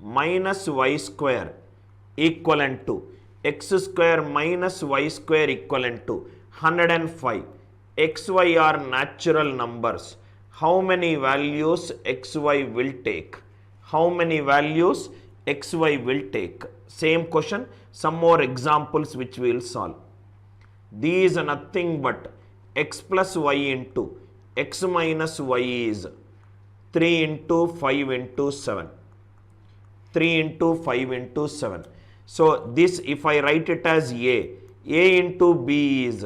minus y square equivalent to x square minus y square equivalent to 105. xy are natural numbers. How many values xy will take? How many values xy will take? Same question, some more examples which we will solve. These are nothing but x plus y into x minus y is 3 into 5 into 7. 3 into 5 into 7. So this, if I write it as a into b is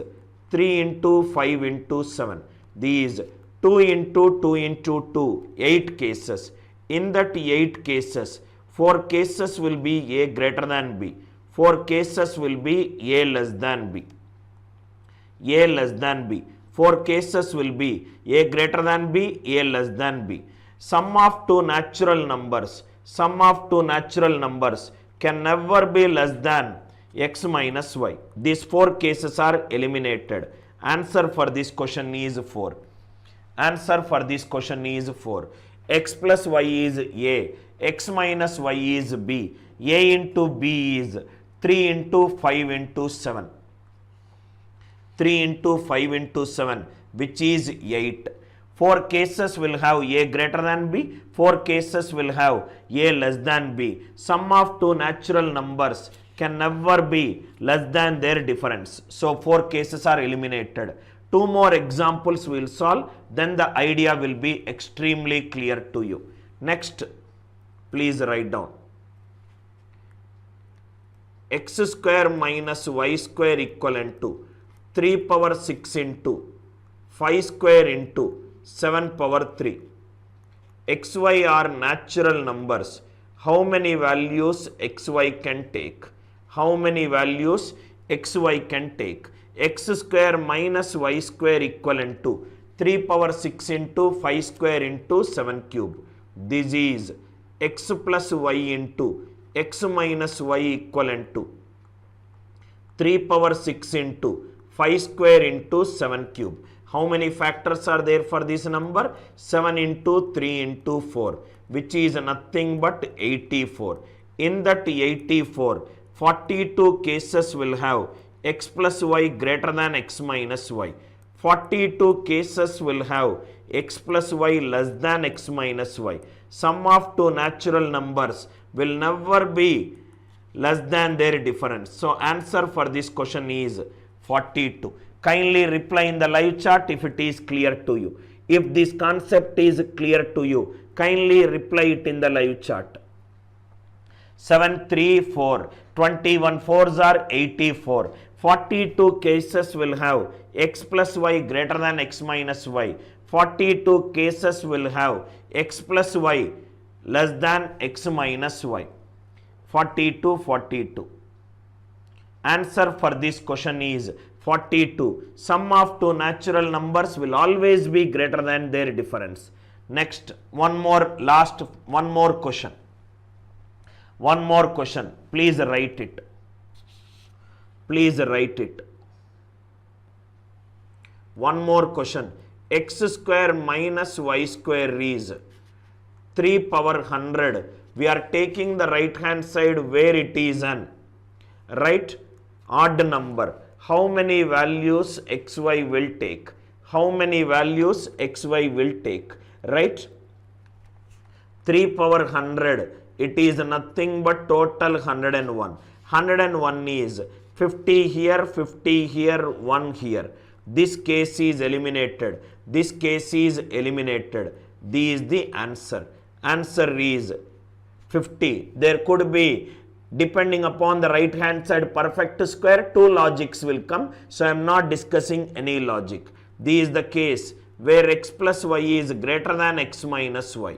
3 into 5 into 7. These 2 into 2 into 2, 8 cases. In that 8 cases, 4 cases will be a greater than b. 4 cases will be a less than b. A less than b. 4 cases will be a greater than b, a less than b. Sum of two natural numbers. Sum of two natural numbers can never be less than x minus y. These 4 cases are eliminated. Answer for this question is 4. Answer for this question is 4. X plus y is a. X minus y is b. A into b is 3 into 5 into 7. 3 into 5 into 7, which is 8. 4 cases will have a greater than b, 4 cases will have a less than b. Sum of two natural numbers can never be less than their difference. So 4 cases are eliminated. 2 more examples we will solve, then the idea will be extremely clear to you. Next, please write down. X square minus y square equivalent to 3 power 6 into 5 square into 7 power 3. xy are natural numbers. How many values xy can take? How many values xy can take? X square minus y square equivalent to 3 power 6 into 5 square into 7 cube. This is x plus y into x minus y equivalent to 3 power 6 into 5 square into 7 cube. How many factors are there for this number? 7 into 3 into 4, which is nothing but 84. In that 84, 42 cases will have x plus y greater than x minus y. 42 cases will have x plus y less than x minus y. Sum of two natural numbers will never be less than their difference. So answer for this question is 42. Kindly reply in the live chat if it is clear to you. If this concept is clear to you, kindly reply it in the live chat. 7, 3, 4. 21 4s are 84. 42 cases will have x plus y greater than x minus y. 42 cases will have x plus y less than x minus y. 42, 42. Answer for this question is 42. Sum of two natural numbers will always be greater than their difference. Next, one more question. One more question. Please write it. Please write it. One more question. X square minus y square is 3 power 100. We are taking the right hand side where it is an odd number. How many values xy will take? How many values xy will take? Right? 3 power 100. It is nothing but total 101. 101 is 50 here, 50 here, 1 here. This case is eliminated. This case is eliminated. This is the answer. Answer is 50. There could be, depending upon the right hand side perfect square, 2 logics will come. So I am not discussing any logic. This is the case where x plus y is greater than x minus y.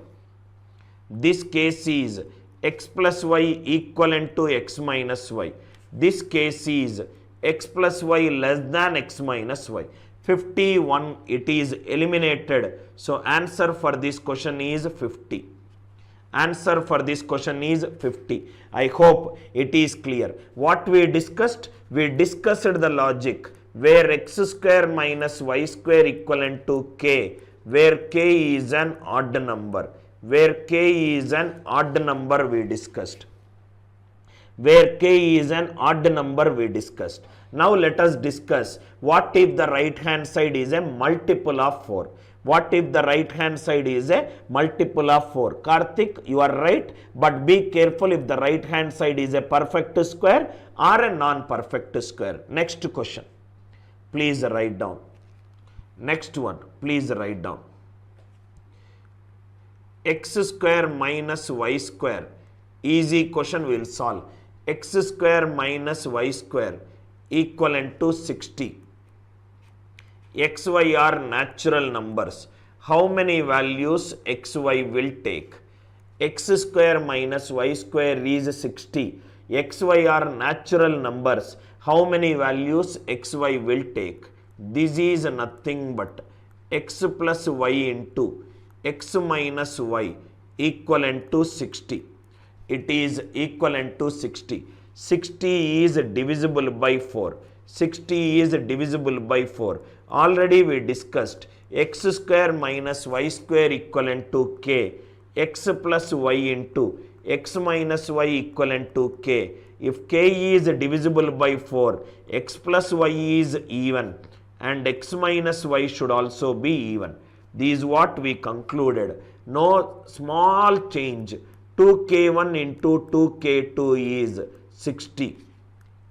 This case is x plus y equivalent to x minus y. This case is x plus y less than x minus y. 51, it is eliminated. So answer for this question is 50. Answer for this question is 50. I hope it is clear. What we discussed the logic where x square minus y square equivalent to k, where k is an odd number. where k is an odd number we discussed. Where k is an odd number we discussed. Now let us discuss what if the right hand side is a multiple of 4. What if the right hand side is a multiple of 4? Karthik, you are right, but be careful if the right hand side is a perfect square or a non-perfect square. Next question. Please write down. Next one. Please write down. X square minus y square. Easy question we will solve. X square minus y square equivalent to 60. XY are natural numbers. How many values XY will take? X square minus y square is 60. XY are natural numbers. How many values XY will take? This is nothing but x plus y into x minus y equivalent to 60. It is equivalent to 60. 60 is divisible by 4. 60 is divisible by 4. Already we discussed x square minus y square equivalent to k. X plus y into x minus y equivalent to k. If k is divisible by 4, x plus y is even and x minus y should also be even. This is what we concluded. No small change. 2k1 into 2k2 is 60.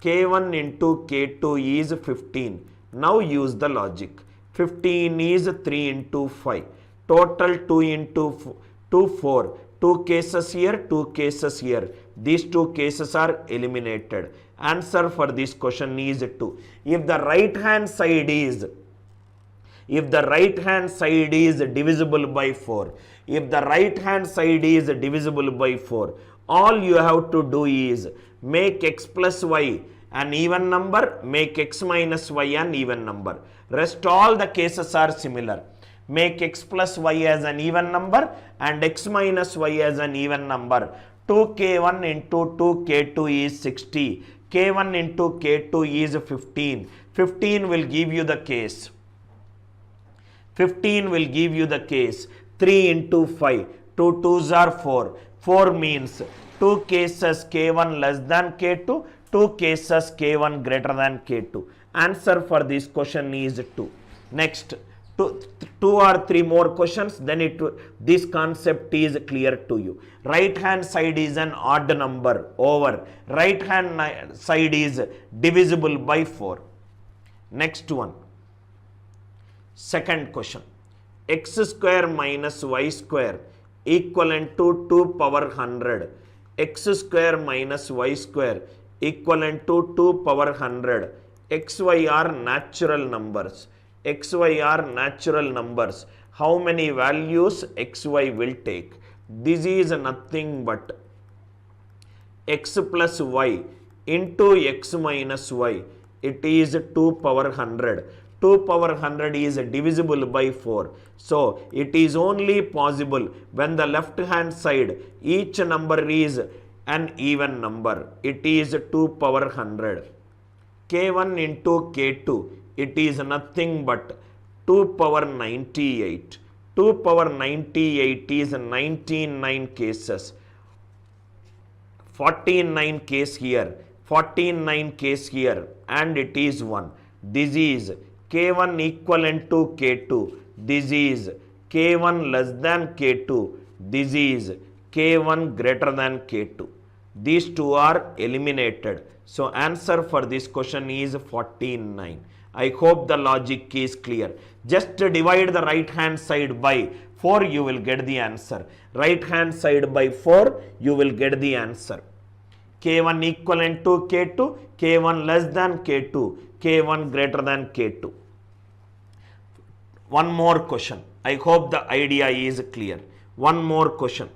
k1 into k2 is 15. Now use the logic. 15 is 3 into 5. Total 2 into 2, 4. 2 cases here, 2 cases here. These 2 cases are eliminated. Answer for this question is 2. If the right hand side is divisible by 4, if the right hand side is divisible by 4, all you have to do is make x plus y an even number, make x minus y an even number. Rest all the cases are similar. Make x plus y as an even number and x minus y as an even number. 2k1 into 2k2 is 60. k1 into k2 is 15. 15 will give you the case. 15 will give you the case. 3 into 5. 2 2s are 4. 4 means 2 cases k1 less than k2. 2 cases k1 greater than k2. Answer for this question is 2. Next. 2 or 3 more questions, then this concept is clear to you. Right hand side is an odd number over right hand side is divisible by 4. Next one. Second question. X square minus y square equivalent to 2 power 100. X square minus y square equivalent to 2 power 100. XY are natural numbers. XY are natural numbers. How many values XY will take? This is nothing but x plus y into x minus y. It is 2 power 100. 2 power 100 is divisible by 4. So, it is only possible when the left hand side each number is an even number. It is 2 power 100. k1 into k2. It is nothing but 2 power 98. 2 power 98 is 99 cases. 49 case here, 49 case here, and it is 1. This is k1 equivalent to k2. This is k1 less than k2. This is k1 greater than k2. These two are eliminated. So answer for this question is 49. I hope the logic is clear. Just divide the right hand side by 4, you will get the answer. Right hand side by 4, you will get the answer. k1 equivalent to k2, k1 less than k2, k1 greater than k2. One more question. I hope the idea is clear. One more question.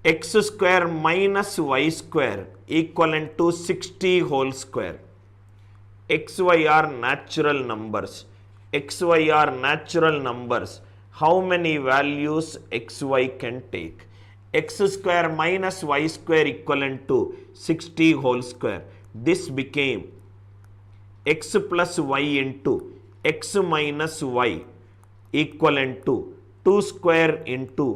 X square minus y square equivalent to 60 whole square. XY are natural numbers. XY are natural numbers. How many values XY can take? X square minus y square equivalent to 60 whole square. This became x plus y into x minus y equivalent to 2 square into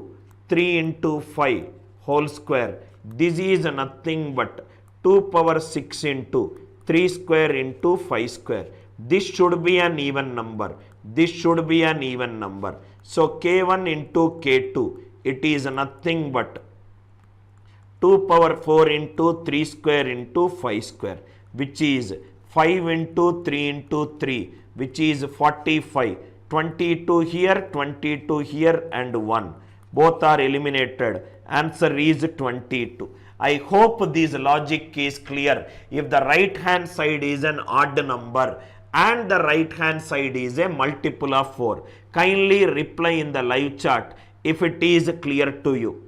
3 into 5 whole square. This is nothing but 2 power 6 into 3 square into 5 square. This should be an even number. This should be an even number. So K1 into K2, it is nothing but 2 power 4 into 3 square into 5 square, which is 5 into 3 into 3, which is 45. 22 here, 22 here and 1. Both are eliminated. Answer is 22. I hope this logic is clear. If the right hand side is an odd number and the right hand side is a multiple of 4, kindly reply in the live chat if it is clear to you.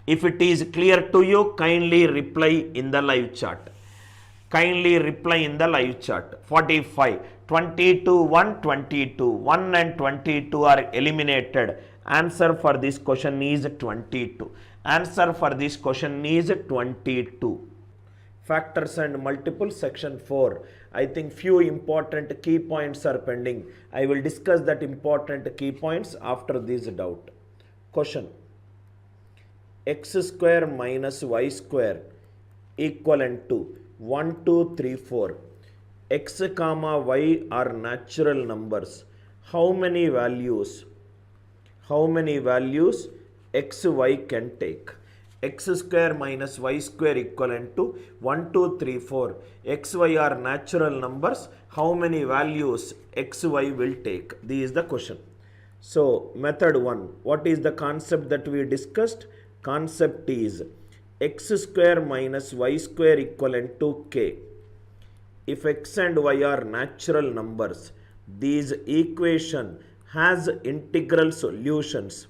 If it is clear to you, kindly reply in the live chat. Kindly reply in the live chat. 45, 22, 1, 22. 1 and 22 are eliminated. Answer for this question is 22. Answer for this question is 22. Factors and multiples, section 4. I think few important key points are pending. I will discuss that important key points after this doubt. Question. X square minus y square equivalent to 1, 2, 3, 4. X comma y are natural numbers. How many values x, y can take? X square minus y square equivalent to 1, 2, 3, 4. X, y are natural numbers. How many values x, y will take? This is the question. So, method 1. What is the concept that we discussed? Concept is x square minus y square equivalent to k. If x and y are natural numbers, this equation has integral solutions.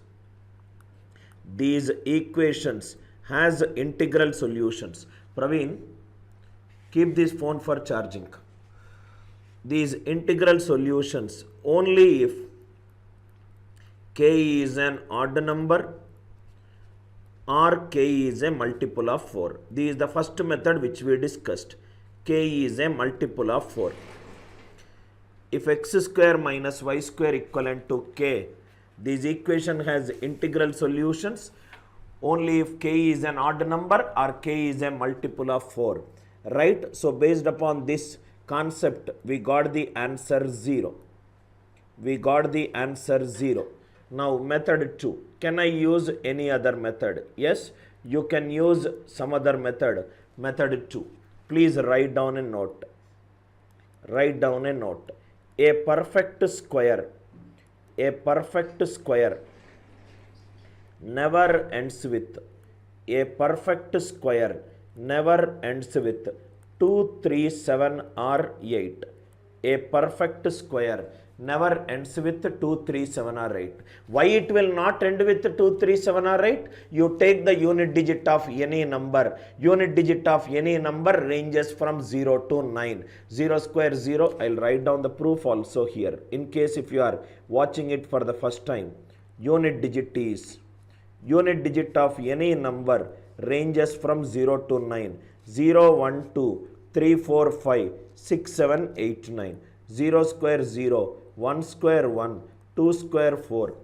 These equations has integral solutions. Praveen, keep this phone for charging. These integral solutions only if k is an odd number or k is a multiple of 4. This is the first method which we discussed. K is a multiple of 4. If x square minus y square equivalent to k, this equation has integral solutions only if k is an odd number or k is a multiple of 4. Right? So based upon this concept, we got the answer 0. We got the answer 0. Now method 2. Can I use any other method? Yes, you can use some other method. Method 2. Please write down a note. Write down a note. A perfect square never ends with, a perfect square never ends with 2, 3, 7 or 8. A perfect square never ends with 2, 3, 7 or 8. Why it will not end with 2, 3, 7 or 8? You take the unit digit of any number. Unit digit of any number ranges from 0 to 9. 0 square 0. I'll write down the proof also here. In case if you are watching it for the first time. Unit digit of any number ranges from 0 to 9. 0, 1, 2, 3, 4, 5, 6, 7, 8, 9. 0 square 0, 1 square 1, 2 square 4,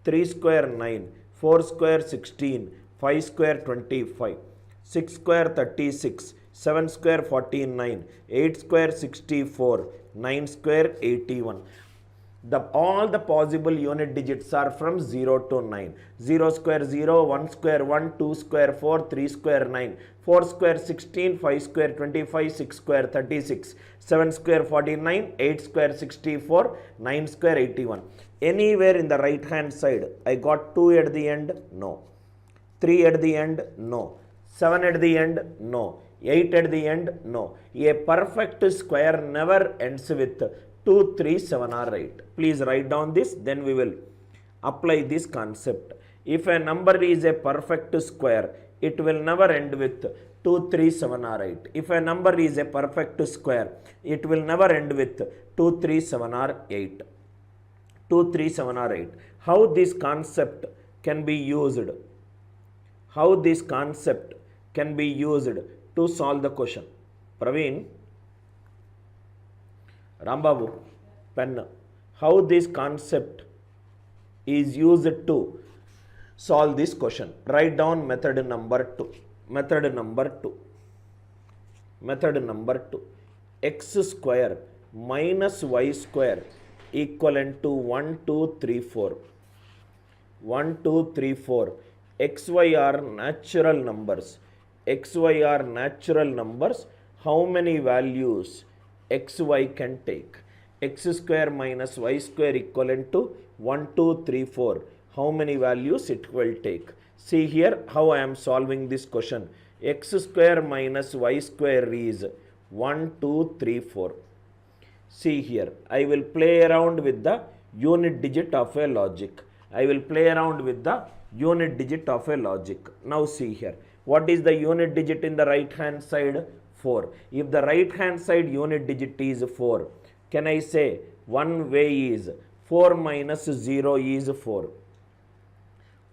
3 square 9, 4 square 16, 5 square 25, 6 square 36, 7 square 49, 8 square 64, 9 square 81. All the possible unit digits are from 0 to 9. 0 square 0, 1 square 1, 2 square 4, 3 square 9, 4 square 16, 5 square 25, 6 square 36, 7 square 49, 8 square 64, 9 square 81. Anywhere in the right hand side, I got 2 at the end? No. 3 at the end? No. 7 at the end? No. 8 at the end? No. A perfect square never ends with 2, 3, 7 or 8. Please write down this, then we will apply this concept. If a number is a perfect square, it will never end with 2, 3, 7 or 8. If a number is a perfect square, it will never end with 2, 3, 7 or 8. 2, 3, 7 or 8. How this concept can be used? How this concept can be used to solve the question? Praveen? Rambabu, pen. How this concept is used to solve this question. Write down method number 2. Method number 2. Method number 2. X square minus y square equivalent to 1, 2, 3, 4. 1, 2, 3, 4. XY are natural numbers. XY are natural numbers. How many values XY can take? X square minus y square equivalent to 1, 2, 3, 4. How many values it will take? See here how I am solving this question. X square minus y square is 1, 2, 3, 4. See here, I will play around with the unit digit of a logic. I will play around with the unit digit of a logic. Now see here, what is the unit digit in the right hand side? 4. If the right hand side unit digit is 4, can I say one way is 4 minus 0 is 4.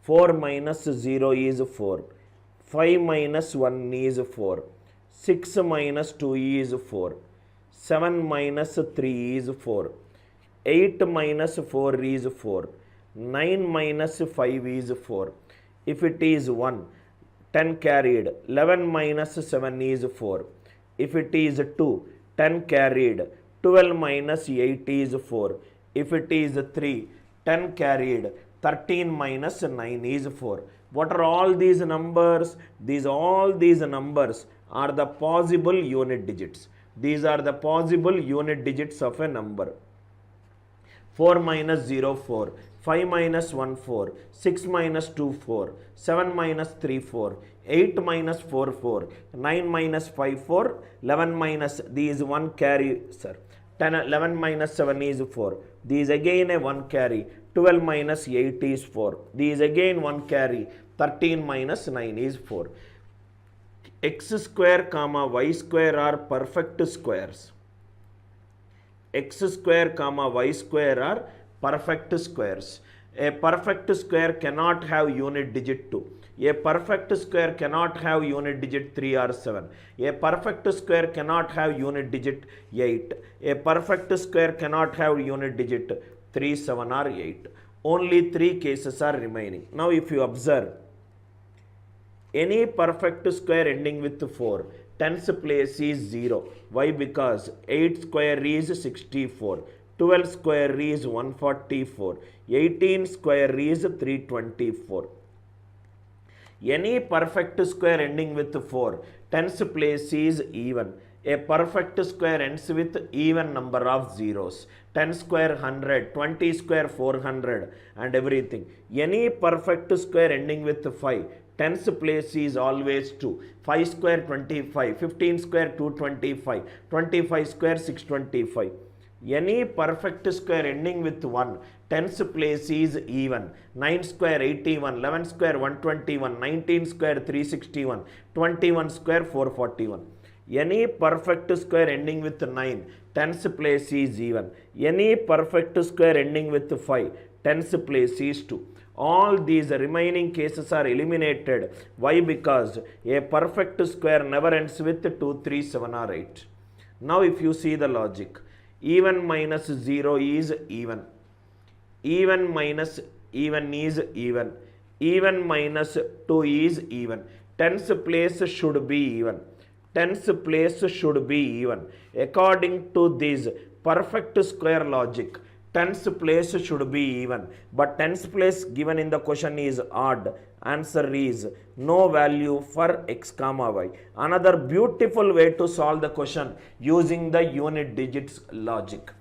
4 minus 0 is 4. 5 minus 1 is 4. 6 minus 2 is 4. 7 minus 3 is 4. 8 minus 4 is 4. 9 minus 5 is 4. If it is 1, 10 carried. 11 minus 7 is 4. If it is 2, 10 carried. 12 minus 8 is 4. If it is 3, 10 carried. 13 minus 9 is 4. What are all these numbers? All these numbers are the possible unit digits. These are the possible unit digits of a number. 4 minus 0, 4. 5 minus 1, 4. 6 minus 2, 4. 7 minus 3, 4. 8 minus 4, 4. 9 minus 5, 4. 11 minus, these 1 carry, sir. 10, 11 minus 7 is 4. These again a 1 carry. 12 minus 8 is 4. These again 1 carry. 13 minus 9 is 4. X square comma y square are perfect squares. X square comma y square are perfect squares. A perfect square cannot have unit digit 2. A perfect square cannot have unit digit 3 or 7. A perfect square cannot have unit digit 8. A perfect square cannot have unit digit 3, 7 or 8. Only 3 cases are remaining. Now if you observe, any perfect square ending with 4, tens place is 0. Why? Because 8 square is 64. 12 square is 144. 18 square is 324. Any perfect square ending with 4, tens place is even. A perfect square ends with even number of zeros. 10 square 100, 20 square 400 and everything. Any perfect square ending with 5, tens place is always 2. 5 square 25, 15 square 225, 25 square 625. Any perfect square ending with 1, tens place is even. 9 square 81, 11 square 121, 19 square 361, 21 square 441. Any perfect square ending with 9, tens place is even. Any perfect square ending with 5, tens place is 2. All these remaining cases are eliminated. Why? Because a perfect square never ends with 2, 3, 7 or 8. Now if you see the logic, even minus 0 is even. Even minus even is even. Even minus 2 is even. Tens place should be even. Tens place should be even. According to this perfect square logic, tens place should be even. But tens place given in the question is odd. Answer is no value for x comma y. Another beautiful way to solve the question using the unit digits logic.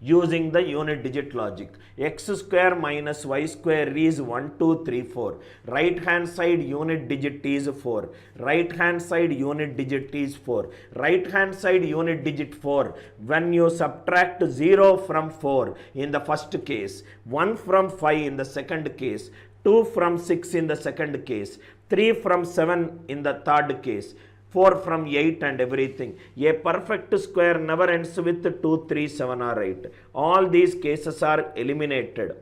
Using the unit digit logic. X square minus y square is 1, 2, 3, 4. Right hand side unit digit is 4. Right hand side unit digit is 4. Right hand side unit digit 4. When you subtract 0 from 4 in the first case, 1 from 5 in the second case, 2 from 6 in the second case, 3 from 7 in the third case, 4 from 8 and everything. A perfect square never ends with 2, 3, 7 or 8. All these cases are eliminated.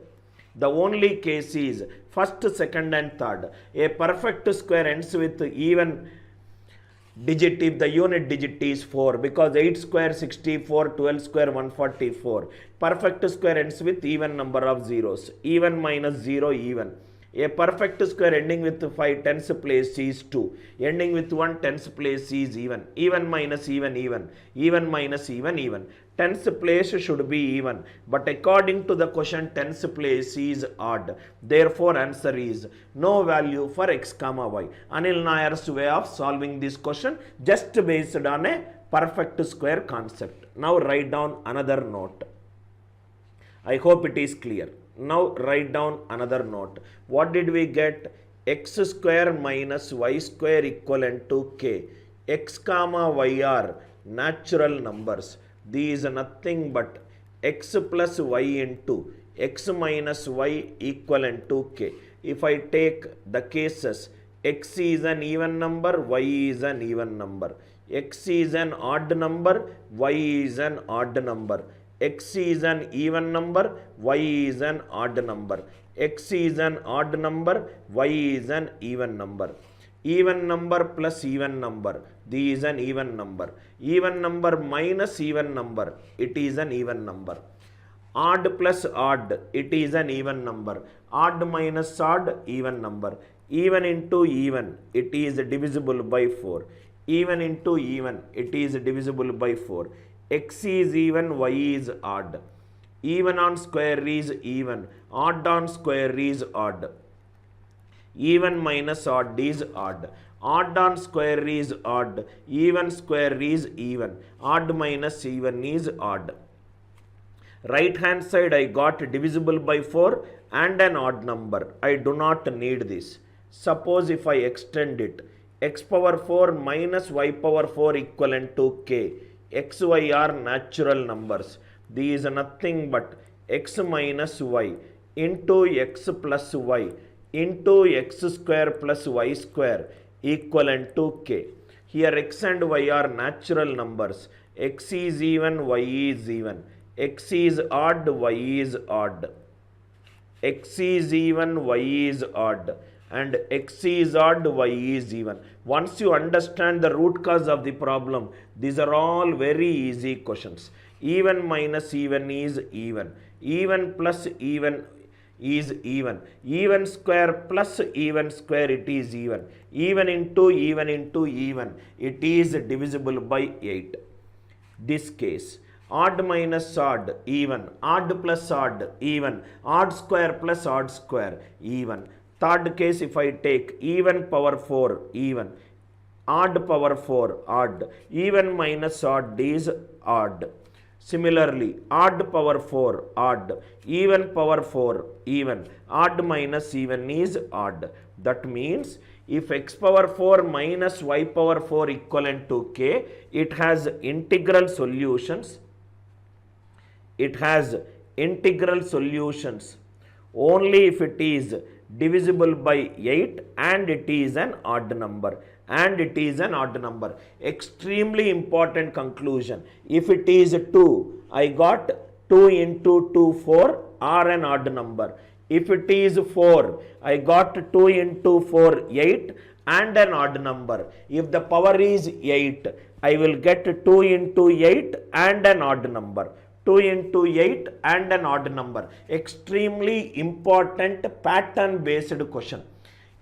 The only case is first, second and third. A perfect square ends with even digit, if the unit digit is 4, because 8 square 64, 12 square 144. Perfect square ends with even number of zeros. Even minus 0, even. A perfect square ending with 5 tens place is 2. Ending with 1 tens place is even. Even minus even, even. Even minus even, even. Tens place should be even. But according to the question, tens place is odd. Therefore, answer is no value for x comma y. Anil Nair's way of solving this question just based on a perfect square concept. Now write down another note. I hope it is clear. Now write down another note. What did we get? X square minus y square equivalent to k. X comma y are natural numbers. These are nothing but x plus y into x minus y equivalent to k. If I take the cases, x is an even number, y is an even number. X is an odd number, y is an odd number. X is an even number, y is an odd number. X is an odd number, y is an even number. Even number plus even number, this is an even number. Even number minus even number, it is an even number. Odd plus odd, it is an even number. Odd minus odd, even number. Even into even, it is divisible by 4. Even into even, it is divisible by 4. X is even, y is odd. Even on square is even. Odd on square is odd. Even minus odd is odd. Odd on square is odd. Even square is even. Odd minus even is odd. Right hand side I got divisible by 4 and an odd number. I do not need this. Suppose if I extend it, x power 4 minus y power 4 equivalent to k. X, y are natural numbers. These are nothing but x minus y into x plus y into x square plus y square equivalent to k. Here x and y are natural numbers. X is even, y is even. X is odd, y is odd. X is even, y is odd. And x is odd, y is even. Once you understand the root cause of the problem, these are all very easy questions. Even minus even is even. Even plus even is even. Even square plus even square, it is even. Even into even, it is divisible by 8. This case. Odd minus odd, even. Odd plus odd, even. Odd square plus odd square, even. Third case, if I take even power 4, even. Odd power 4, odd. Even minus odd is odd. Similarly, odd power 4, odd. Even power 4, even. Odd minus even is odd. That means, if x power 4 minus y power 4 equivalent to k, it has integral solutions. It has integral solutions only if it is divisible by 8 and it is an odd number. And it is an odd number. Extremely important conclusion. If it is 2, I got 2 into 2, 4 are an odd number. If it is 4, I got 2 into 4, 8 and an odd number. If the power is 8, I will get 2 into 8 and an odd number. 2 into 8 and an odd number. Extremely important pattern based question.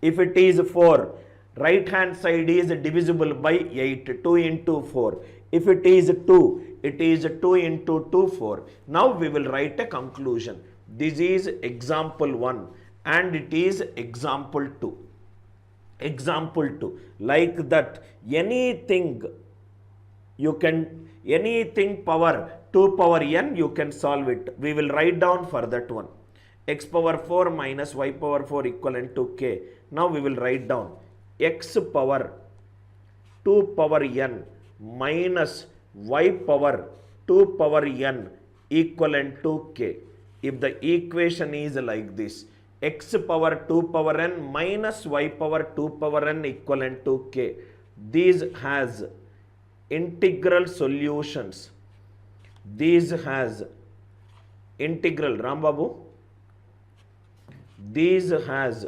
If it is 4, right hand side is divisible by 8, 2 into 4. If it is 2, it is 2 into 2, 4. Now we will write a conclusion. This is example 1 and it is example 2. Example 2. Like that, anything you can, anything power 2 power n, you can solve it. We will write down for that one. X power 4 minus y power 4 equivalent to k. Now we will write down x power 2 power n minus y power 2 power n equivalent to k. If the equation is like this, x power 2 power n minus y power 2 power n equivalent to k. These has integral solutions. These has integral, Rambabu. These has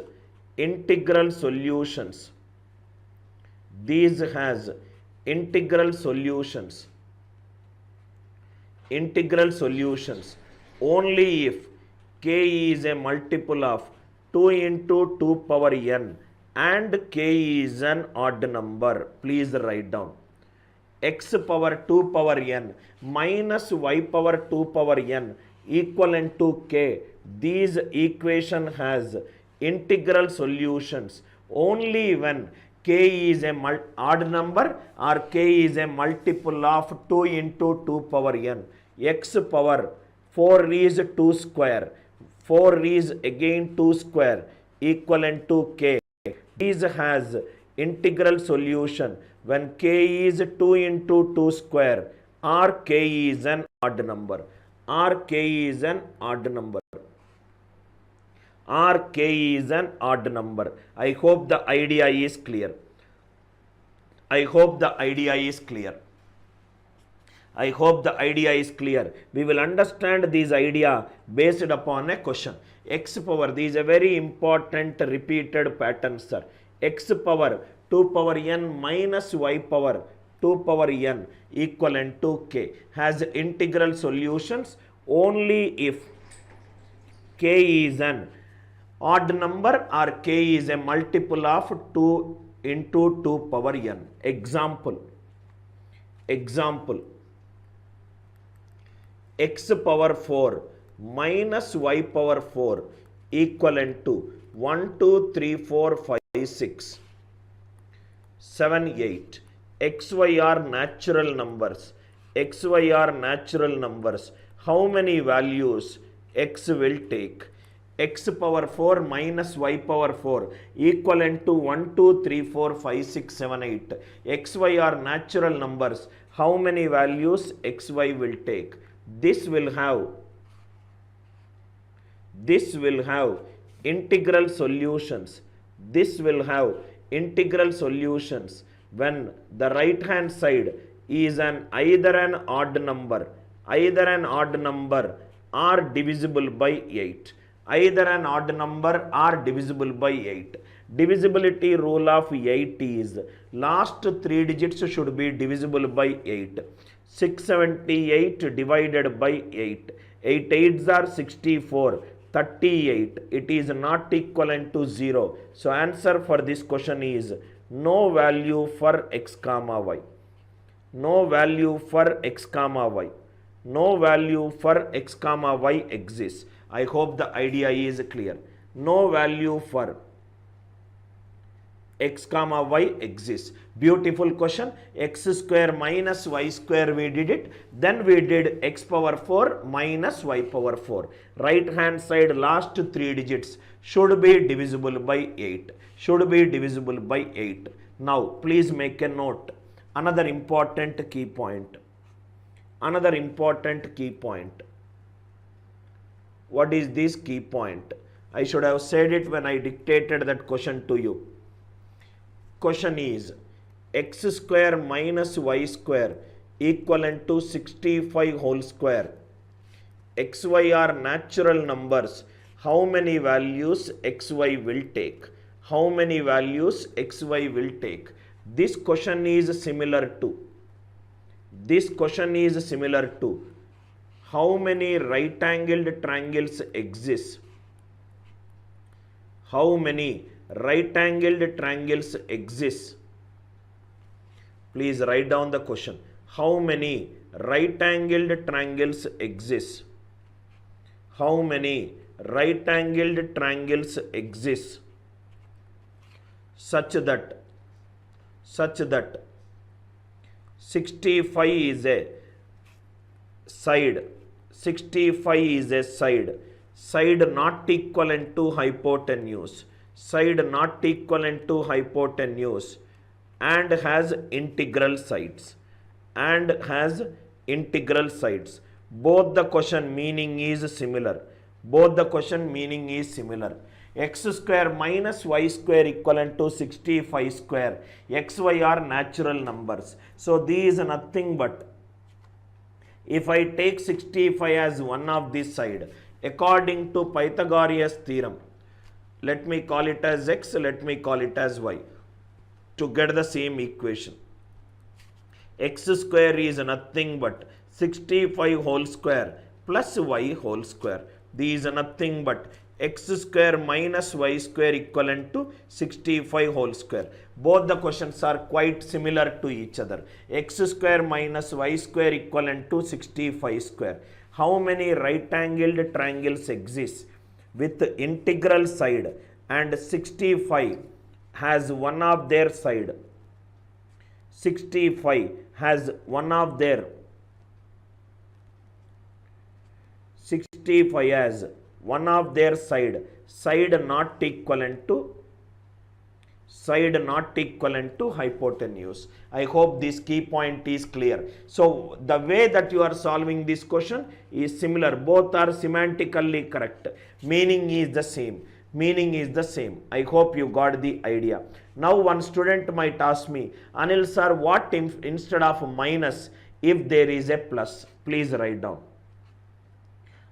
integral solutions. These has integral solutions only if k is a multiple of 2 into 2 power n and k is an odd number. Please write down. X power 2 power n minus y power 2 power n equivalent to k. These equation has integral solutions only when k is a odd number or k is a multiple of 2 into 2 power n. X power 4 is 2 square, 4 is again 2 square equivalent to k. This has integral solution when k is 2 into 2 square or k is an odd number, or k is an odd number, or k is an odd number. I hope the idea is clear. I hope the idea is clear. I hope the idea is clear. We will understand this idea based upon a question. X power, this is a very important repeated pattern, sir. X power 2 power n minus y power 2 power n equivalent to k has integral solutions only if k is an odd number or k is a multiple of 2 into 2 power n. Example. X power 4 minus y power 4 equivalent to 1, 2, 3, 4, 5, 6, 7, 8. XY are natural numbers. XY are natural numbers. How many values x will take? X power 4 minus y power 4 equivalent to 1, 2, 3, 4, 5, 6, 7, 8. XY are natural numbers. How many values xy will take? This will have integral solutions. This will have integral solutions when the right hand side is either an odd number or divisible by 8. Either an odd number or divisible by 8. Divisibility rule of 8 is last 3 digits should be divisible by 8. 678 divided by 8. 8 8s are 64. 38. It is not equivalent to 0. So answer for this question is no value for x comma y. No value for x comma y. No value for x comma y exists. I hope the idea is clear. No value for x comma y exists. Beautiful question. X square minus y square we did it. Then we did x power 4 minus y power 4. Right hand side last 3 digits should be divisible by 8. Should be divisible by 8. Now please make a note. Another important key point. Another important key point. What is this key point? I should have said it when I dictated that question to you. Question is x square minus y square equivalent to 65 whole square. XY are natural numbers. How many values XY will take? How many values XY will take? This question is similar to. This question is similar to. How many right angled triangles exist? How many right angled triangles exist? Please write down the question. How many right angled triangles exist? How many right angled triangles exist such that 65 is a side, 65 is a side not equivalent to hypotenuse, side not equivalent to hypotenuse, and has integral sides, Both the question meaning is similar. Both the question meaning is similar. X square minus y square equivalent to 65 square. XY are natural numbers. So these is nothing but, if I take 65 as one of this side, according to Pythagoras theorem, let me call it as x, let me call it as y, to get the same equation. x square is nothing but 65 whole square plus y whole square. This is nothing but x square minus y square equivalent to 65 whole square. Both the questions are quite similar to each other. X square minus y square equivalent to 65 square. How many right angled triangles exist with integral side and 65 has one of their side? 65 has one of their 65 as one of their side not equivalent to hypotenuse. I hope this key point is clear. So the way that you are solving this question is similar. Both are semantically correct. Meaning is the same. I hope you got the idea. Now one student might ask me, Anil sir, what if instead of minus if there is a plus? Please write down.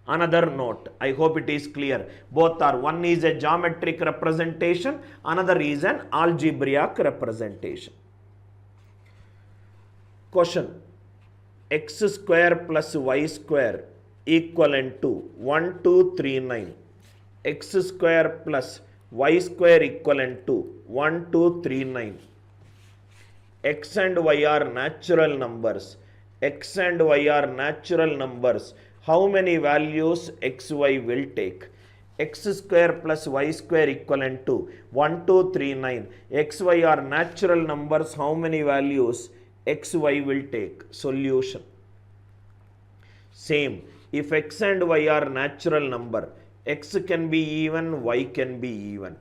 Another note, I hope it is clear. Both are, one is a geometric representation, another is an algebraic representation. Question, x square plus y square equivalent to 1239. X square plus y square equivalent to 1239. X and y are natural numbers. X and y are natural numbers. How many values xy will take? X square plus y square equivalent to 1239. Xy are natural numbers. How many values xy will take? Solution. Same. If x and y are natural number, x can be even, y can be even.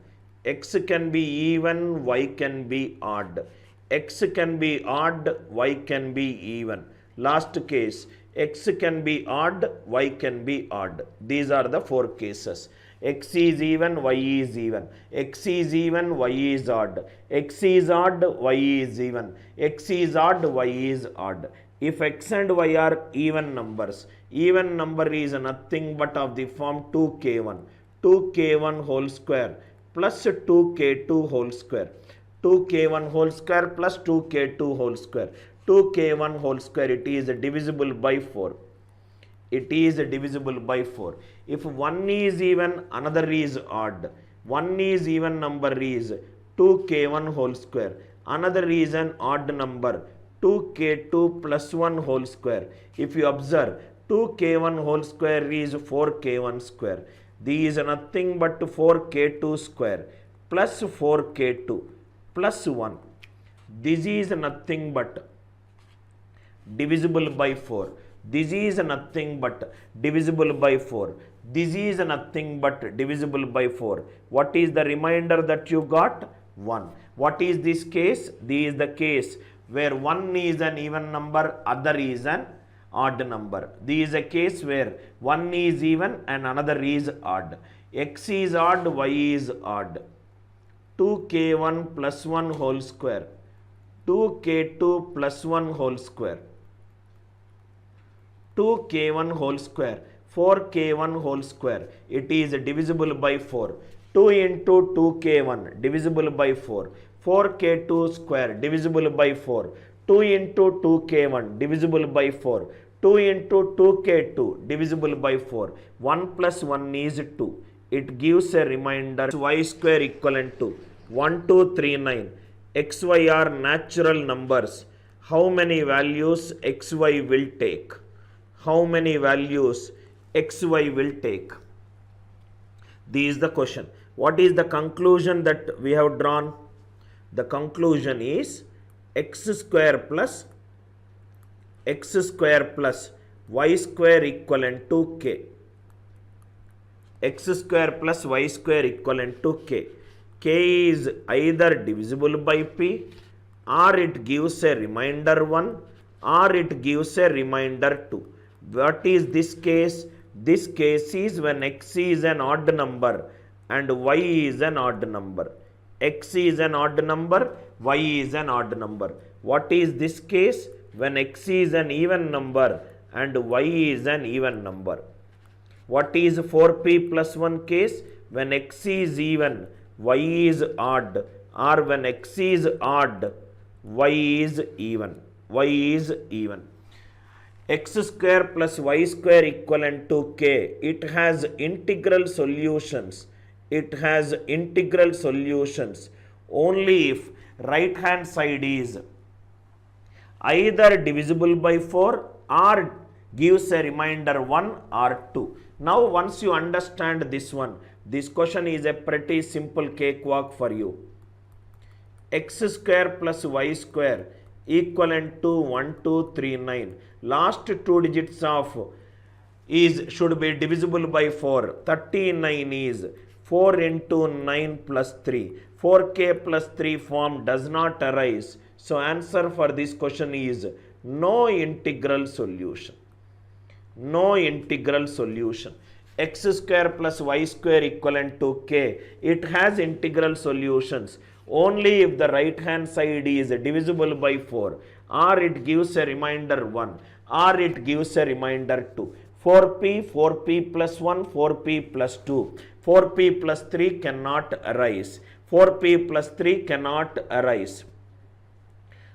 X can be even, y can be odd. X can be odd, y can be even. Last case, x can be odd, y can be odd. These are the four cases. X is even, y is even. X is even, y is odd. X is odd, y is even. X is odd, y is odd. If x and y are even numbers, even number is nothing but of the form 2k1. 2k1 whole square plus 2k2 whole square. 2k1 whole square plus 2k2 whole square. 2k1 whole square, it is divisible by 4. It is divisible by 4. If one is even, another is odd. One is even number is 2k1 whole square. Another is an odd number 2k2 plus 1 whole square. If you observe, 2k1 whole square is 4k1 square. This is nothing but 4k2 square plus 4k2 plus 1. This is nothing but divisible by 4. This is nothing but divisible by 4. This is nothing but divisible by 4. What is the remainder that you got? 1. What is this case? This is the case where one is an even number, other is an odd number. This is a case where one is even and another is odd. X is odd, y is odd. 2k1 plus 1 whole square. 2k2 plus 1 whole square. 2k1 whole square, 4k1 whole square. It is divisible by 4. 2 into 2k1 divisible by 4. 4k2 square divisible by 4. 2 into 2k1 divisible by 4. 2 into 2k2 divisible by 4. 1 plus 1 is 2. It gives a remainder y square equivalent to 1239. Xy are natural numbers. How many values xy will take? How many values xy will take? This is the question. What is the conclusion that we have drawn? The conclusion is x square plus y square equivalent to k. X square plus y square equivalent to k. K is either divisible by p, or it gives a remainder 1, or it gives a remainder 2. What is this case? This case is when x is an odd number and y is an odd number. X is an odd number, y is an odd number. What is this case? When x is an even number and y is an even number. What is 4p plus 1 case? When x is even, y is odd, or when x is odd, y is even. y is even. X square plus y square equivalent to k. It has integral solutions. It has integral solutions only if right hand side is either divisible by 4 or gives a remainder 1 or 2. Now once you understand this one, this question is a pretty simple cakewalk for you. X square plus y square equivalent to 1239. Last two digits of should be divisible by 4. 39 is 4 into 9 plus 3. 4k plus 3 form does not arise. So answer for this question is no integral solution. No integral solution. X square plus y square equivalent to k. It has integral solutions only if the right hand side is divisible by 4 or it gives a remainder 1 or it gives a remainder 2. 4p plus 1, 4p plus 2. 4p plus 3 cannot arise. 4p plus 3 cannot arise.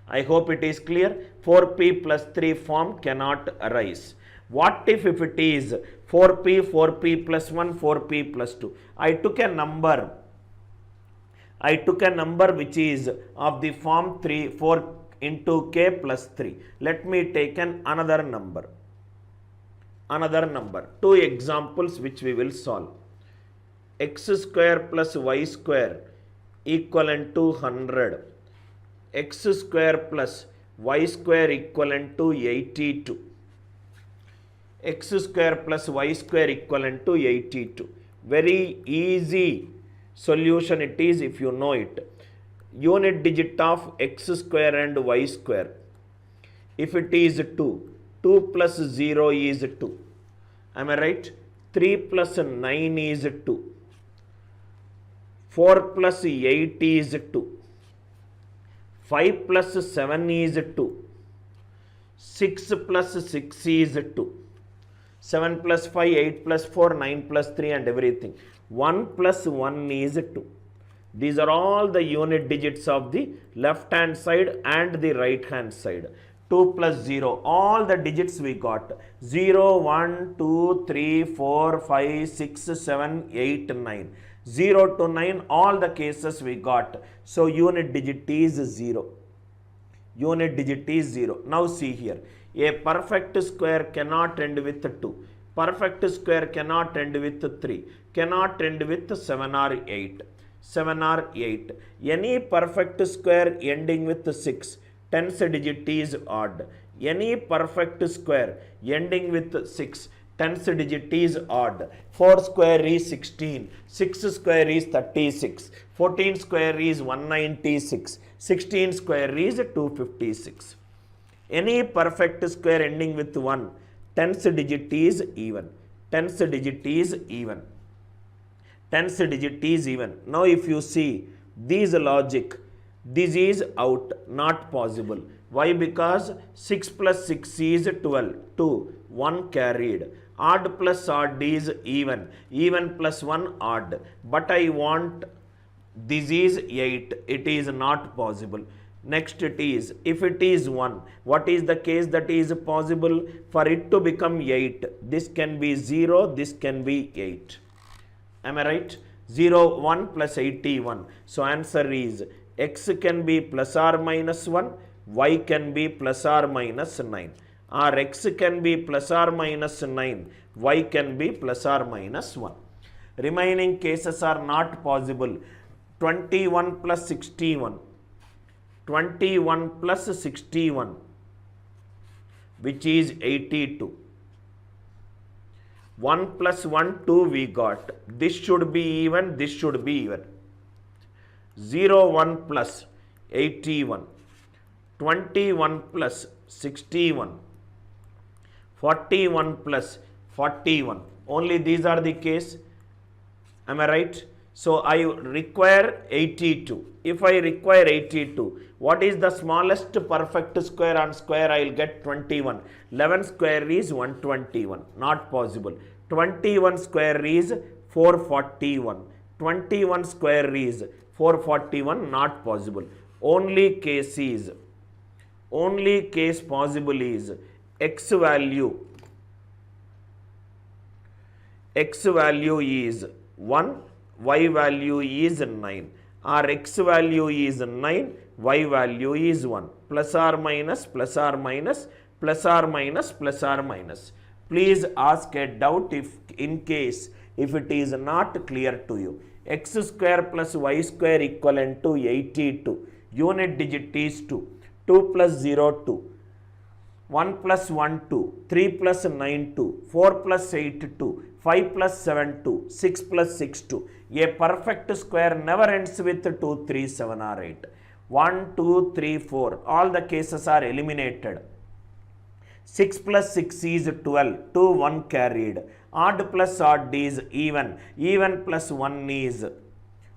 I hope it is clear. 4p plus 3 form cannot arise. What if it is 4p plus 1, 4p plus 2? I took a number which is of the form 4 into k plus 3. Let me take another number. Two examples which we will solve. X square plus y square equivalent to 100. X square plus y square equivalent to 82. X square plus y square equivalent to 82. Very easy solution it is if you know it. Unit digit of x square and y square. If it is 2, 2 plus 0 is 2. Am I right? 3 plus 9 is 2. 4 plus 8 is 2. 5 plus 7 is 2. 6 plus 6 is 2. 7 plus 5, 8 plus 4, 9 plus 3 and everything. 1 plus 1 is 2. These are all the unit digits of the left hand side and the right hand side. 2 plus 0, all the digits we got. 0, 1, 2, 3, 4, 5, 6, 7, 8, 9. 0 to 9, all the cases we got. So unit digit is 0. Unit digit is 0. Now see here. A perfect square cannot end with 2. Perfect square cannot end with 3. Cannot end with 7 or 8. 7 or 8. Any perfect square ending with 6. Tens digit is odd. Any perfect square ending with 6. Tens digit is odd. 4 square is 16. 6 square is 36. 14 square is 196. 16 square is 256. Any perfect square ending with 1. Tens digit is even. Tens digit is even. Tens digit is even. Now if you see this logic, this is out, not possible. Why? Because 6 plus 6 is 12. 2. 1 carried. Odd plus odd is even. Even plus 1 odd. But I want this is 8. It is not possible. Next it is, if it is 1, what is the case that is possible? For it to become 8, this can be 0, this can be 8. Am I right? 0, 1 plus 81. So answer is x can be plus or minus 1, y can be plus or minus 9. Or x can be plus or minus 9, y can be plus or minus 1. Remaining cases are not possible. 21 plus 61. 21 plus 61, which is 82. 1 plus 1, 2 we got. This should be even, this should be even. 0, 1 plus 81. 21 plus 61. 41 plus 41. Only these are the case. Am I right? So I require 82. If I require 82, what is the smallest perfect square on square? I will get 21. 11 square is 121. Not possible. 21 square is 441. 21 square is 441. Not possible. Only case is only case possible is x value is 1, y value is 9, or x value is 9, y value is 1, plus or minus, plus or minus, plus or minus, plus or minus. Please ask a doubt if it is not clear to you. X square plus y square equivalent to 82. Unit digit is 2. 2 plus 0, 2. 1 plus 1, 2. 3 plus 9, 2. 4 plus 8, 2. 5 plus 7, 2. 6 plus 6, 2. A perfect square never ends with 2, 3, 7 or 8. 1, 2, 3, 4. All the cases are eliminated. 6 plus 6 is 12. 2, 1 carried. Odd plus odd is even. Even plus 1 is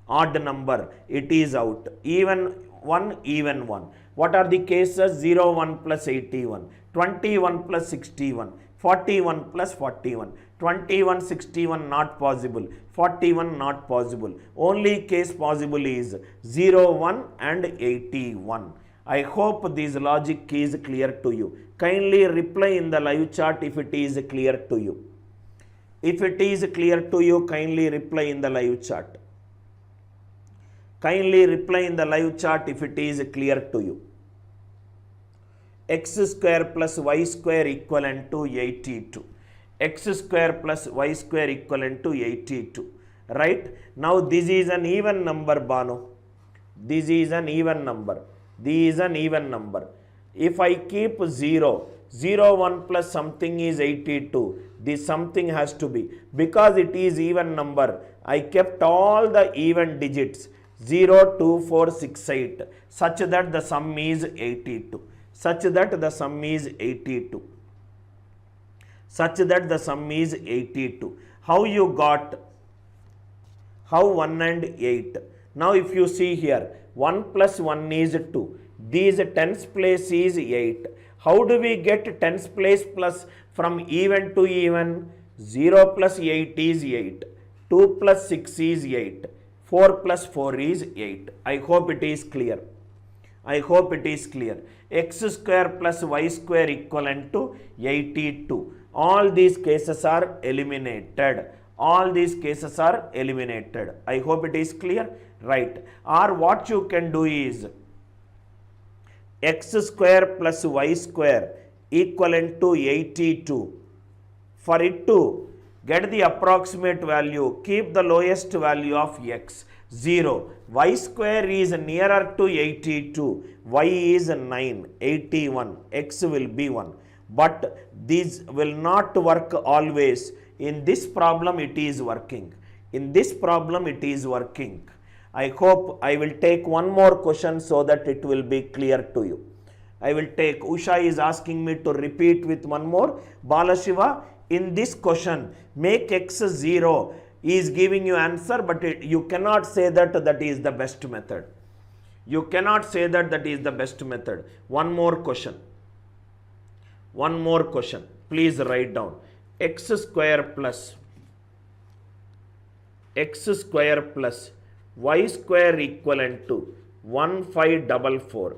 odd number. It is out. Even 1, even 1. What are the cases? 0, 1 plus 81. 21 plus 61. 41 plus 41. 21, 61 not possible. 41 not possible. Only case possible is 0, 1 and 81. I hope this logic is clear to you. Kindly reply in the live chat if it is clear to you. If it is clear to you, kindly reply in the live chat. Kindly reply in the live chat if it is clear to you. X square plus y square equivalent to 82. X square plus y square equivalent to 82. Right? Now this is an even number, Banu. This is an even number. This is an even number. If I keep 0, 0, 1 plus something is 82. This something has to be. Because it is even number, I kept all the even digits 0, 2, 4, 6, 8 such that the sum is 82. Such that the sum is 82. Such that the sum is 82. How you got? How 1 and 8? Now if you see here, 1 plus 1 is 2. These tens place is 8. How do we get tens place plus from even to even? 0 plus 8 is 8. 2 plus 6 is 8. 4 plus 4 is 8. I hope it is clear. I hope it is clear. X square plus y square equivalent to 82. All these cases are eliminated. All these cases are eliminated. I hope it is clear. Right. Or what you can do is x square plus y square equivalent to 82. For it to get the approximate value, keep the lowest value of x 0. Y square is nearer to 82. Y is 9. 81. X will be 1. But these will not work always. In this problem it is working. In this problem it is working. I hope I will take one more question so that it will be clear to you. I will take, Usha is asking me to repeat with one more. Balashiva, in this question, make x 0 is giving you answer, but you cannot say that that is the best method. You cannot say that that is the best method. One more question. One more question. Please write down. X square plus y square equivalent to 1544.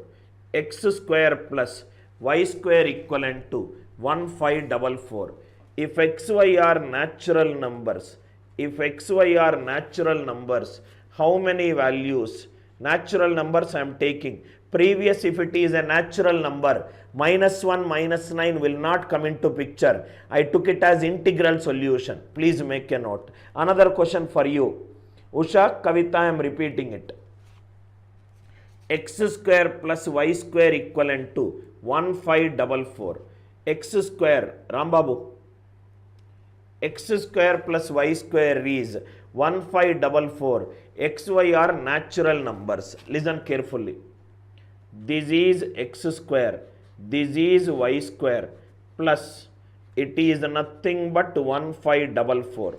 X square plus y square equivalent to 1544. If xy are natural numbers, how many values? Natural numbers I am taking. Previous, if it is a natural number, -1, -9 will not come into picture. I took it as integral solution. Please make a note. Another question for you. Usha, Kavita, I am repeating it. X square plus y square equivalent to 1544. X square, Rambabu. X square plus y square is 1544. Xy are natural numbers. Listen carefully. This is x square. This is y square. Plus, it is nothing but 1544.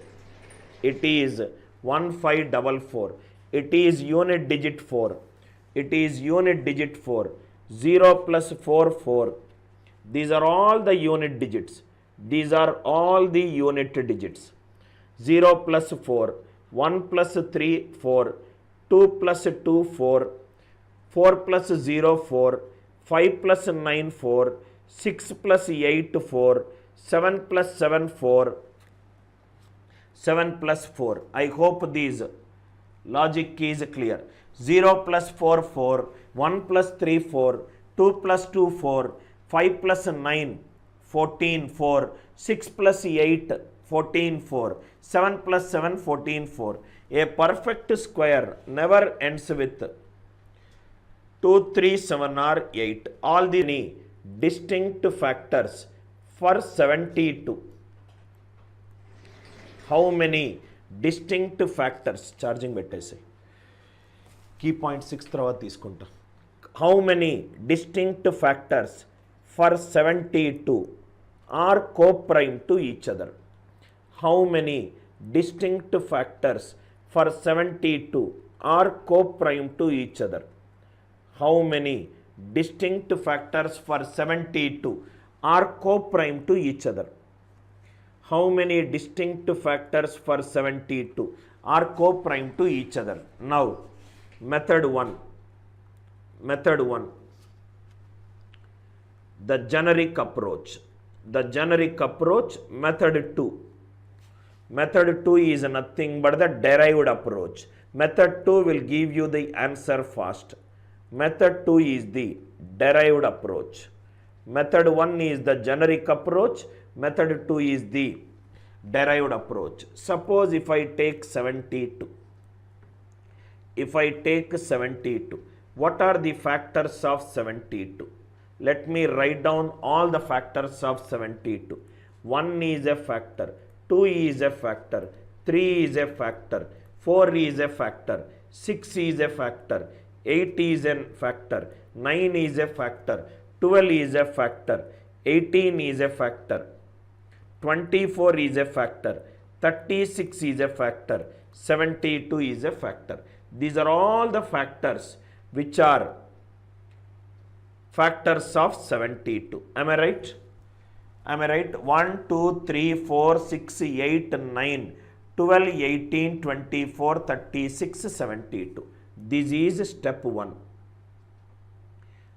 It is 1544. It is unit digit 4. It is unit digit 4. 0 plus 4, 4. These are all the unit digits. These are all the unit digits. 0 plus 4. 1 plus 3, 4. 2 plus 2, 4. 4 plus 0, 4. 5 plus 9 4, 6 plus 8 4, 7 plus 7 4, 7 plus 4. I hope these logic is clear. 0 plus 4 4, 1 plus 3 4, 2 plus 2 4, 5 plus 9 14 4, 6 plus 8 14 4, 7 plus 7 14 4. A perfect square never ends with 2, 3, 7 or 8. All the distinct factors for 72. How many distinct factors? Charging bettese. Key point 6 తర్వాత తీసుకుంటా. How many distinct factors for 72 are co-prime to each other? How many distinct factors for 72 are co-prime to each other? How many distinct factors for 72 are co-prime to each other? How many distinct factors for 72 are co-prime to each other? Now, method 1. Method 1. The generic approach. The generic approach, method 2. Method 2 is nothing but the derived approach. Method 2 will give you the answer fast. Method 2 is the derived approach. Method 1 is the generic approach. Method 2 is the derived approach. Suppose if I take 72. If I take 72, what are the factors of 72? Let me write down all the factors of 72. 1 is a factor, 2 is a factor, 3 is a factor, 4 is a factor, 6 is a factor, 8 is a factor, 9 is a factor, 12 is a factor, 18 is a factor, 24 is a factor, 36 is a factor, 72 is a factor. These are all the factors which are factors of 72. Am I right? Am I right? 1, 2, 3, 4, 6, 8, 9, 12, 18, 24, 36, 72. This is step 1.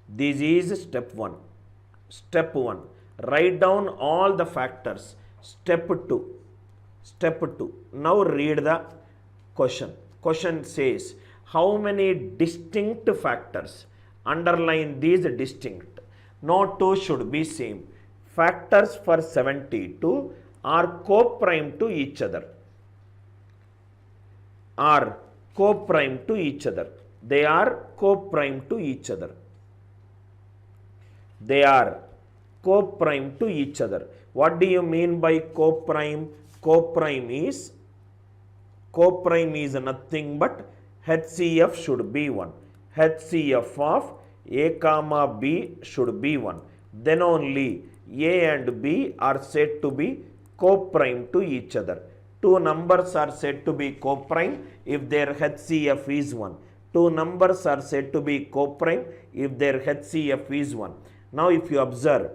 This is step 1. Step 1. Write down all the factors. Step 2. Step 2. Now read the question. Question says, how many distinct factors? Underline these distinct. No two should be same. Factors for 72 are co-prime to each other. Are co-prime to each other. They are co-prime to each other. They are co-prime to each other. What do you mean by co-prime? Co-prime is nothing but HCF should be 1. HCF of A comma B should be 1. Then only A and B are said to be co-prime to each other. Two numbers are said to be co-prime if their HCF is 1. Two numbers are said to be co-prime if their HCF is 1. Now if you observe,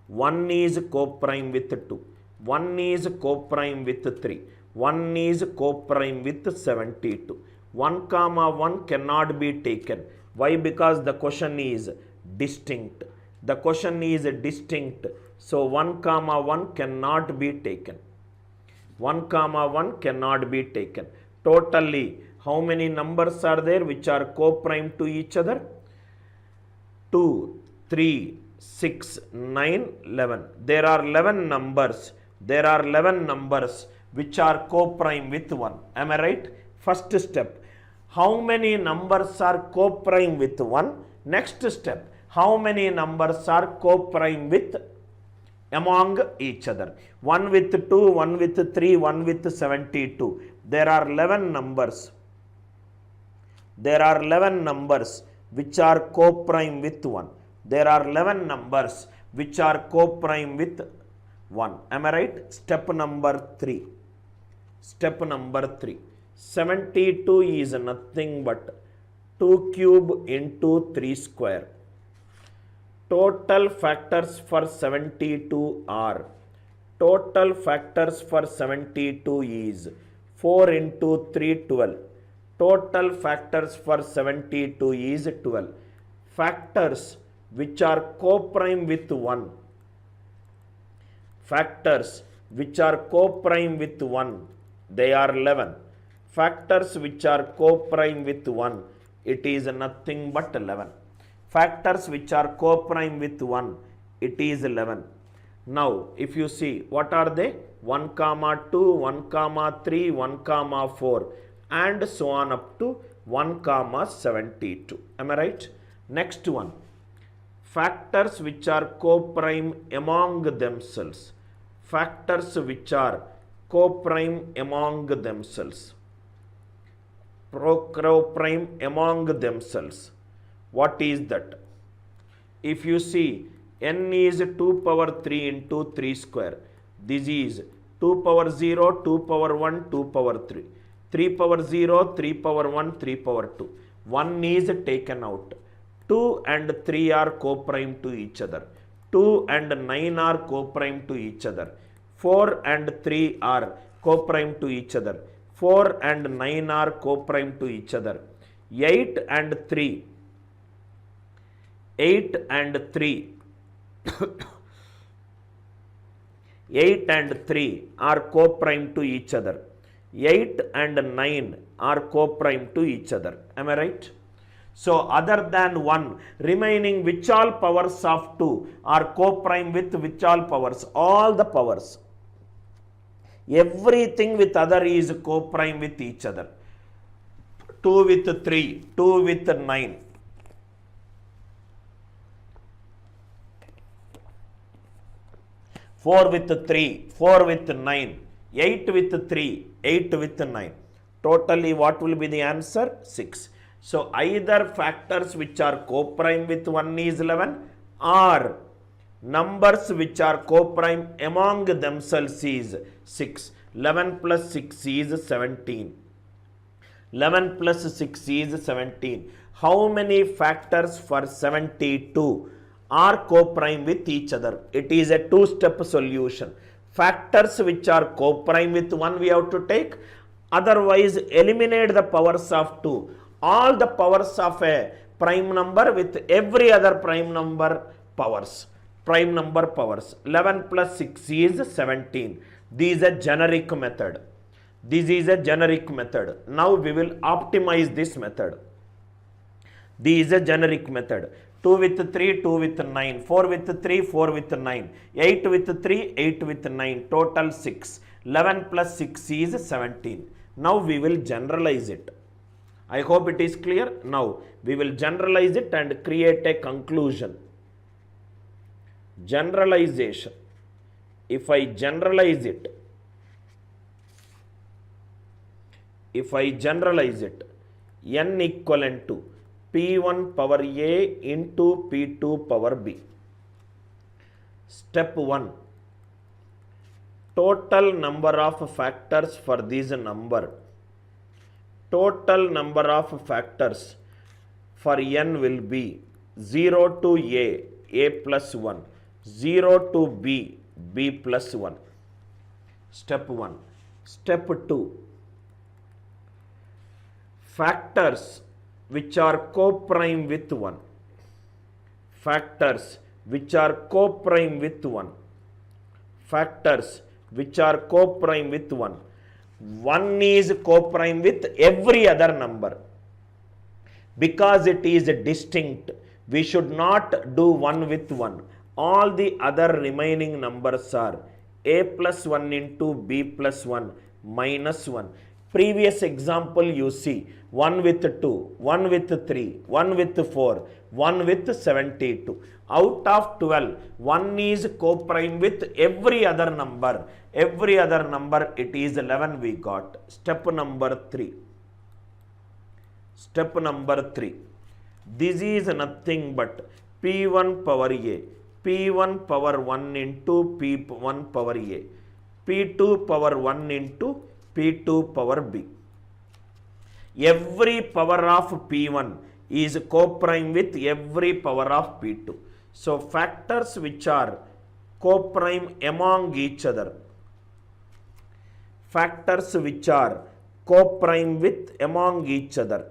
1 is co-prime with 2. 1 is co-prime with 3. 1 is co-prime with 72. 1 comma 1 cannot be taken. Why? Because the question is distinct. The question is distinct. So 1 comma 1 cannot be taken. 1 comma 1 cannot be taken. Totally, how many numbers are there which are co-prime to each other? 2, 3, 6, 9, 11. There are 11 numbers. There are 11 numbers which are co-prime with 1. Am I right? First step. How many numbers are co-prime with 1? Next step. How many numbers are co-prime with among each other? 1 with 2, 1 with 3, 1 with 72. There are 11 numbers. There are 11 numbers which are co-prime with 1. There are 11 numbers which are co-prime with 1. Am I right? Step number 3. Step number 3. 72 is nothing but 2 cube into 3 square. Total factors for 72 are, total factors for 72 is 4 into 3, 12. Total factors for 72 is 12. factors which are co-prime with 1, factors which are co-prime with 1, they are 11. Factors which are co-prime with 1, it is nothing but 11. Factors which are co-prime with 1, it is 11. Now, if you see, what are they? 1, 2, 1, 3, 1, 4, and so on up to 1, 72. Am I right? Next one. Factors which are co-prime among themselves. Factors which are co-prime among themselves. Co-prime among themselves. What is that? If you see, n is 2 power 3 into 3 square. This is 2 power 0, 2 power 1, 2 power 3. 3 power 0, 3 power 1, 3 power 2. 1 is taken out. 2 and 3 are co-prime to each other. 2 and 9 are co-prime to each other. 4 and 3 are co-prime to each other. 4 and 9 are co-prime to each other. 8 and 3. 8 and 3. 8 and 3 are co-prime to each other. 8 and 9 are co-prime to each other. Am I right? So, other than 1, remaining which all powers of 2 are co-prime with which all powers? All the powers. Everything with other is co-prime with each other. 2 with 3, 2 with 9. 4 with 3, 4 with 9, 8 with 3, 8 with 9. Totally what will be the answer? 6. So either factors which are co-prime with 1 is 11 or numbers which are co-prime among themselves is 6. 11 plus 6 is 17. 11 plus 6 is 17. How many factors for 72 are co-prime with each other? It is a two-step solution. Factors which are co-prime with 1 we have to take, otherwise eliminate the powers of 2. All the powers of a prime number with every other prime number powers. Prime number powers. 11 plus 6 is 17. This is a generic method. This is a generic method. Now we will optimize this method. This is a generic method. 2 with 3, 2 with 9, 4 with 3, 4 with 9, 8 with 3, 8 with 9, total 6. 11 plus 6 is 17. Now we will generalize it. I hope it is clear. Now we will generalize it and create a conclusion. Generalization. If I generalize it, n equivalent to P1 power A into P2 power B. Step 1. Total number of factors for this number. Total number of factors for n will be 0 to A plus 1, 0 to B plus 1. Step 1. Step 2. Factors which are co-prime with 1. Factors which are co-prime with 1. Factors which are co-prime with 1. 1 is co-prime with every other number. Because it is distinct, we should not do 1 with 1. All the other remaining numbers are A plus 1 into B plus 1 minus 1. Previous example you see 1 with 2, 1 with 3, 1 with 4, 1 with 72. Out of 12, 1 is co-prime with every other number. Every other number it is 11 we got. Step number 3. Step number 3. This is nothing but P1 power A. P1 power 1 into P1 power A. P2 power 1 into P2 power B. Every power of P1 is co-prime with every power of P2. So factors which are co-prime among each other. Factors which are co-prime with among each other.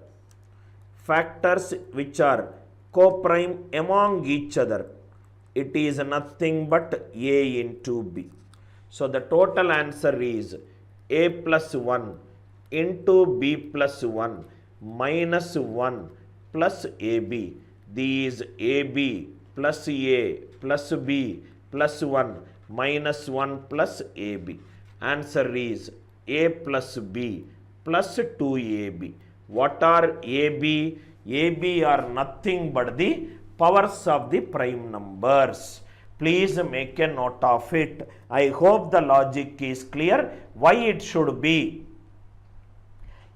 Factors which are co-prime among each other? It is nothing but A into B. So the total answer is A plus 1 into B plus 1 minus 1 plus AB. These AB plus A plus B plus 1 minus 1 plus AB. Answer is A plus B plus 2AB. What are AB? AB are nothing but the powers of the prime numbers. Please make a note of it. I hope the logic is clear. Why it should be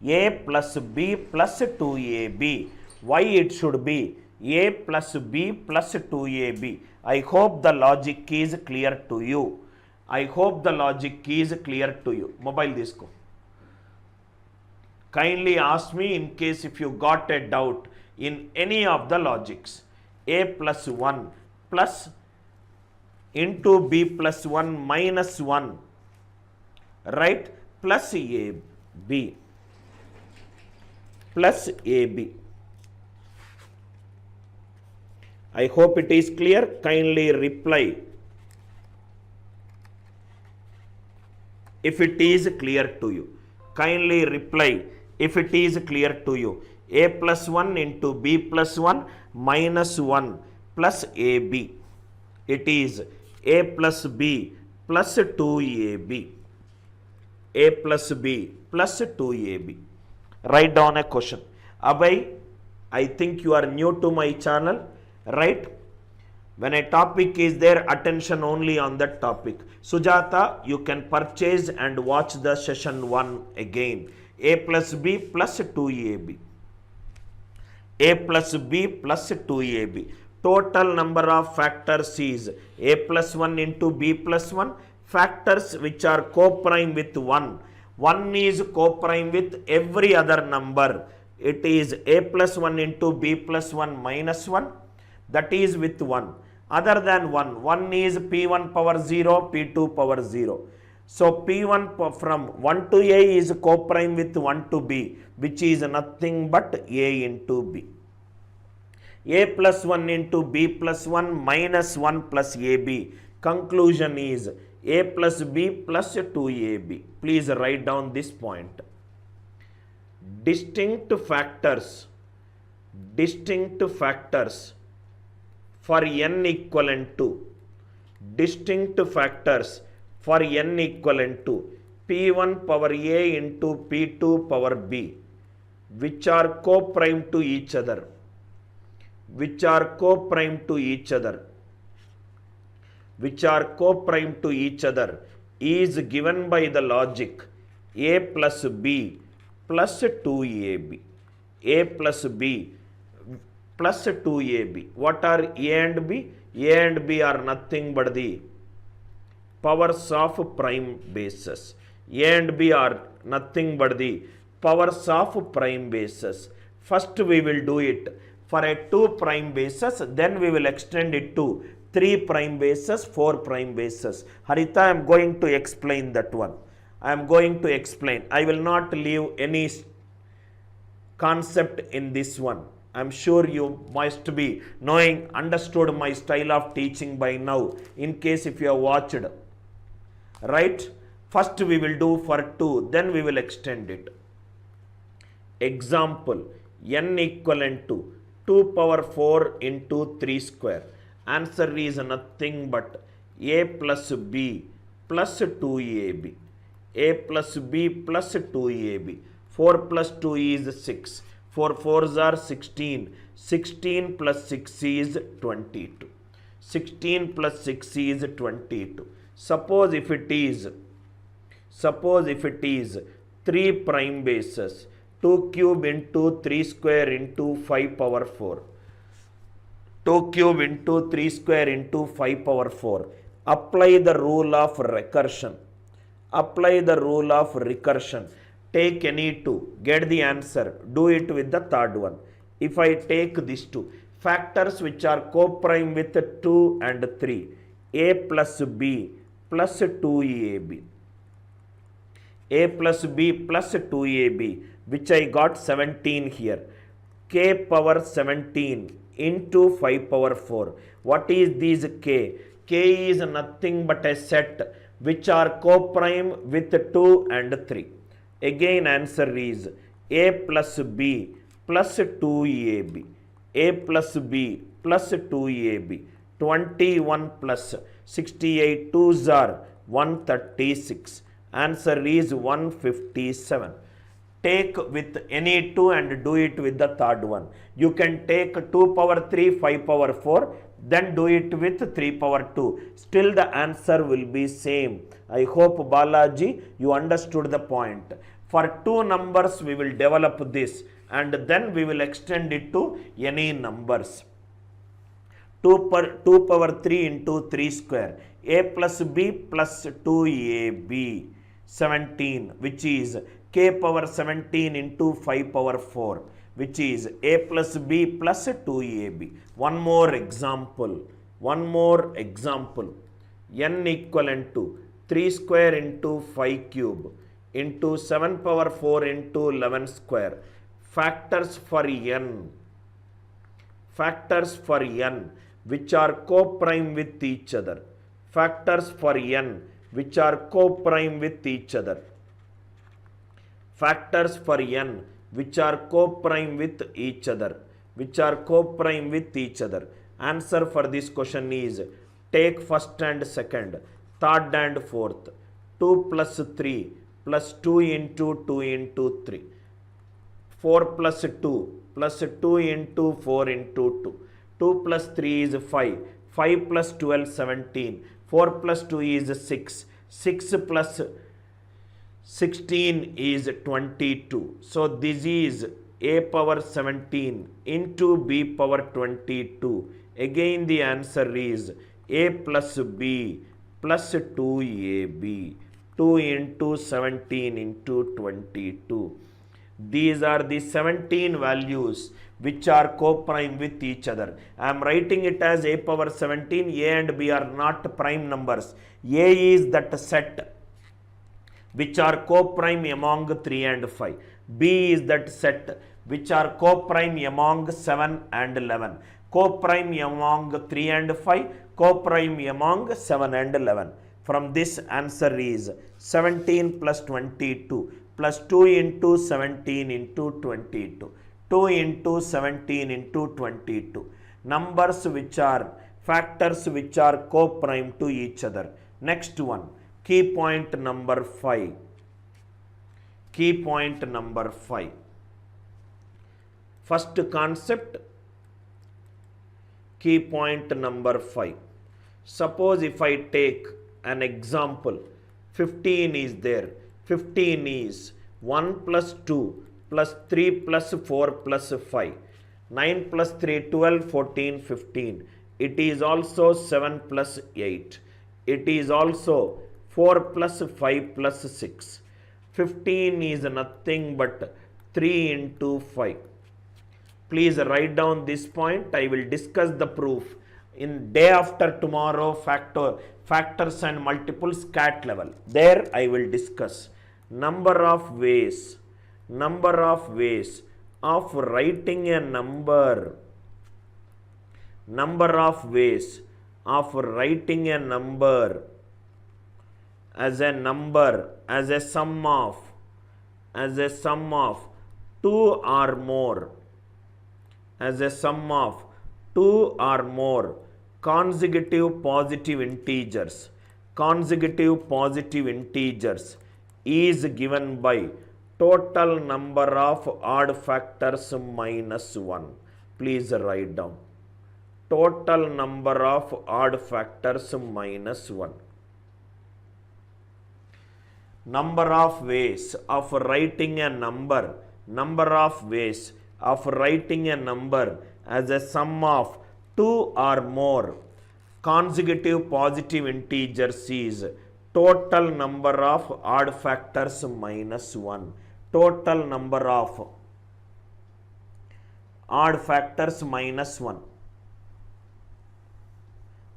A plus B plus 2AB. Why it should be A plus B plus 2AB. I hope the logic is clear to you. I hope the logic is clear to you. Mobile disko. Kindly ask me in case if you got a doubt in any of the logics. A plus 1 plus into B plus 1 minus 1, right, plus AB plus AB. I hope it is clear. Kindly reply if it is clear to you. Kindly reply if it is clear to you. A plus 1 into B plus 1 minus 1 plus AB. It is A plus B plus 2AB. A plus B plus 2AB. Write down a question. Abhay, I think you are new to my channel, right? When a topic is there, attention only on that topic. Sujata, you can purchase and watch the session 1 again. A plus B plus 2AB. A plus B plus 2AB. Total number of factors is A plus 1 into B plus 1. Factors which are co-prime with 1. 1 is co-prime with every other number. It is A plus 1 into B plus 1 minus 1. That is with 1. Other than 1, 1 is P1 power 0, P2 power 0. So P1 from 1 to A is co-prime with 1 to B, which is nothing but A into B. A plus 1 into B plus 1 minus 1 plus AB. Conclusion is A plus B plus 2AB. Please write down this point. Distinct factors for n equivalent to P1 power A into P2 power B, which are co-prime to each other. Is given by the logic A plus B plus 2AB. A plus B plus 2AB. What are A and B? A and B are nothing but the powers of prime bases. A and B are nothing but the powers of prime bases. First we will do it for a 2 prime bases, then we will extend it to 3 prime bases, 4 prime bases. Haritha, I am going to explain that one. I am going to explain. I will not leave any concept in this one. I am sure you must be understood my style of teaching by now, in case if you have watched. Right? First we will do for 2, then we will extend it. Example, n equivalent to 2 power 4 into 3 square. Answer is nothing but A plus B plus 2AB. A plus B plus 2AB. 4 plus 2 is 6. 4 4s are 16. 16 plus 6 is 22. 16 plus 6 is 22. Suppose if it is 3 prime bases, 2 cube into 3 square into 5 power 4. 2 cube into 3 square into 5 power 4. Apply the rule of recursion. Take any 2. Get the answer. Do it with the third one. If I take these 2. Factors which are co-prime with 2 and 3. A plus B plus 2AB. A plus B plus 2AB. Which I got 17 here. k power 17 into 5 power 4. What is this k? K is nothing but a set which are co-prime with 2 and 3. Again answer is a plus b plus 2ab. A plus b plus 2ab. 21 plus 68 2s are 136. Answer is 157. Take with any two and do it with the third one. You can take 2 power 3, 5 power 4, then do it with 3 power 2. Still the answer will be same. I hope Balaji you understood the point. For two numbers we will develop this and then we will extend it to any numbers. 2 power 3 into 3 square. A plus b plus 2ab. 17 which is k power 17 into 5 power 4 which is a plus b plus 2ab. One more example. N equivalent to 3 square into 5 cube into 7 power 4 into 11 square. Factors for n which are co-prime with each other. Factors for n which are co-prime with each other. Factors for n which are co-prime with each other. Answer for this question is take first and second, third and fourth. 2 plus 3 plus 2 into 2 into 3. 4 plus 2 plus 2 into 4 into 2. 2 plus 3 is 5. 5 plus 12 17. 4 plus 2 is 6. 6 plus 16 is 22. So this is a power 17 into b power 22. Again the answer is a plus b plus 2ab. 2 into 17 into 22. These are the 17 values which are co-prime with each other. I am writing it as a power 17. A and b are not prime numbers. A is that set which are co-prime among 3 and 5. B is that set which are co-prime among 7 and 11. Co-prime among 3 and 5. Co-prime among 7 and 11. From this answer is 17 plus 22 plus 2 into 17 into 22. 2 into 17 into 22. Numbers which are factors which are co-prime to each other. Next one. Key point number 5. First concept. Key point number 5. Suppose if I take an example, 15 is there. 15 is 1 plus 2 plus 3 plus 4 plus 5. 9 plus 3, 12, 14, 15. It is also 7 plus 8. It is also 4 plus 5 plus 6. 15 is nothing but 3 into 5. Please write down this point. I will discuss the proof in day after tomorrow, factors and multiples CAT level. There I will discuss number of ways of writing a number. Number of ways of writing a number as a sum of 2 or more. As a sum of 2 or more consecutive positive integers is given by total number of odd factors minus 1. Please write down. Total number of odd factors minus 1. Number of ways of writing a number. Number of ways of writing a number as a sum of 2 or more consecutive positive integers is total number of odd factors minus 1. Total number of odd factors minus 1.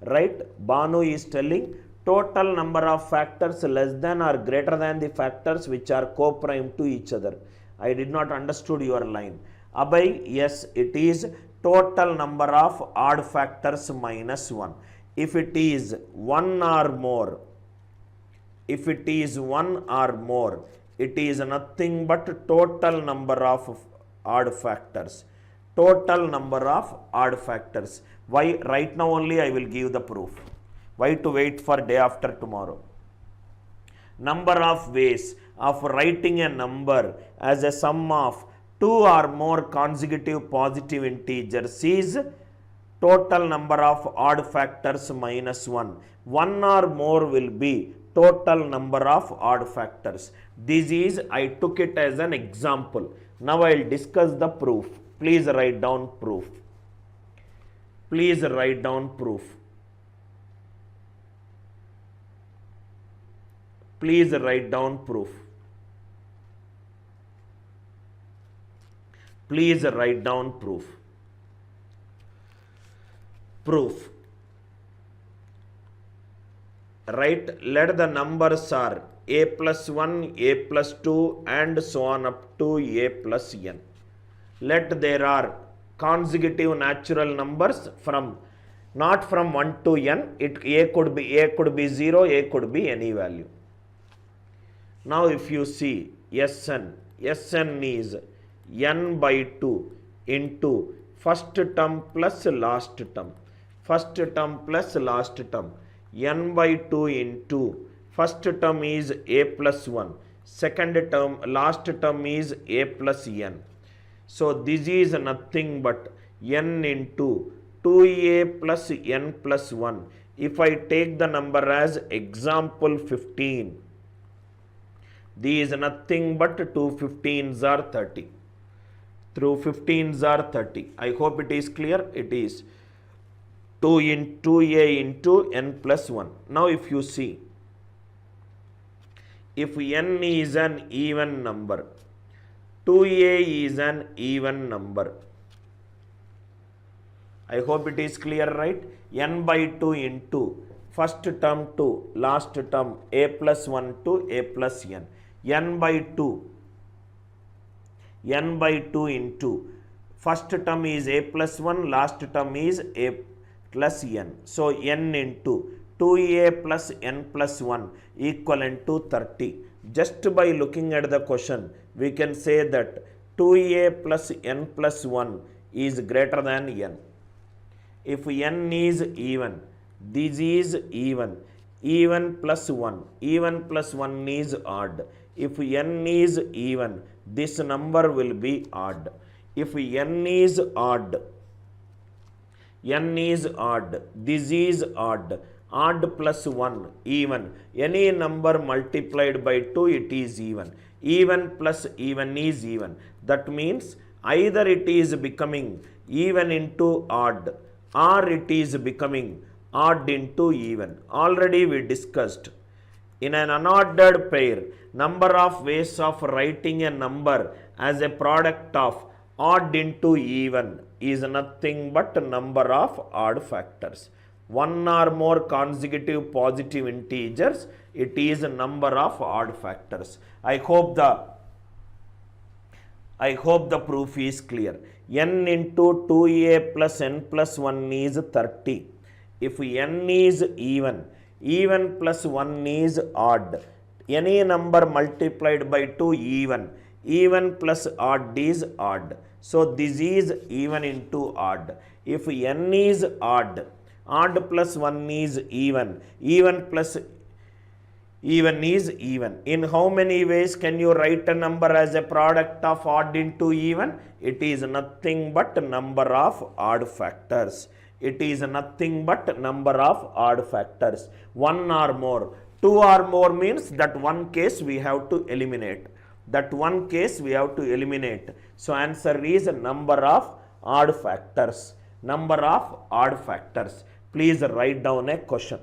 Right? Banu is telling total number of factors less than or greater than the factors which are co-prime to each other. I did not understood your line. Abhay, yes, it is total number of odd factors minus 1. If it is 1 or more, if it is 1 or more, it is nothing but total number of odd factors. Total number of odd factors. Why? Right now only I will give the proof. Why to wait for day after tomorrow? Number of ways of writing a number as a sum of 2 or more consecutive positive integers is total number of odd factors minus 1. 1 or more will be total number of odd factors. This is, I took it as an example. Now I will discuss the proof. Please write down proof. Please write down proof. Please write down proof. Please write down proof. Proof. Right, let the numbers are a plus 1, a plus 2 and so on up to a plus n. Let there are consecutive natural numbers from, not from 1 to n, a could be 0, a could be any value. Now if you see Sn is n by 2 into first term plus last term. First term plus last term. N by 2 into first term is a plus 1. Second term, last term is a plus n. So this is nothing but n into 2a plus n plus 1. If I take the number as example 15, these is nothing but 2 15s are 30. Through 15s are 30. I hope it is clear. It is 2 into a into n plus 1. Now if you see, if n is an even number, 2a is an even number. I hope it is clear, right? N by 2 into first term to last term a plus 1 to a plus n. N by 2 into first term is a plus 1, last term is a plus n. So n into 2a plus n plus 1 equivalent to 30. Just by looking at the question, we can say that 2a plus n plus 1 is greater than n. If n is even, this is even. Even plus 1. Even plus 1 is odd. If n is even, this number will be odd. If n is odd, this is odd. Odd plus 1, even. Any number multiplied by 2, it is even. Even plus even is even. That means either it is becoming even into odd or it is becoming odd into even. Already we discussed. In an unordered pair, number of ways of writing a number as a product of odd into even is nothing but number of odd factors. 1 or more consecutive positive integers, it is a number of odd factors. I hope the proof is clear. N into 2a plus n plus 1 is 30. If n is even, even plus 1 is odd. Any number multiplied by 2 even. Even plus odd is odd. So this is even into odd. If n is odd, odd plus 1 is even. Even plus even is even. In how many ways can you write a number as a product of odd into even? It is nothing but number of odd factors. It is nothing but number of odd factors. 1 or more. 2 or more means that one case we have to eliminate. That one case we have to eliminate. So answer is number of odd factors. Number of odd factors. Please write down a question.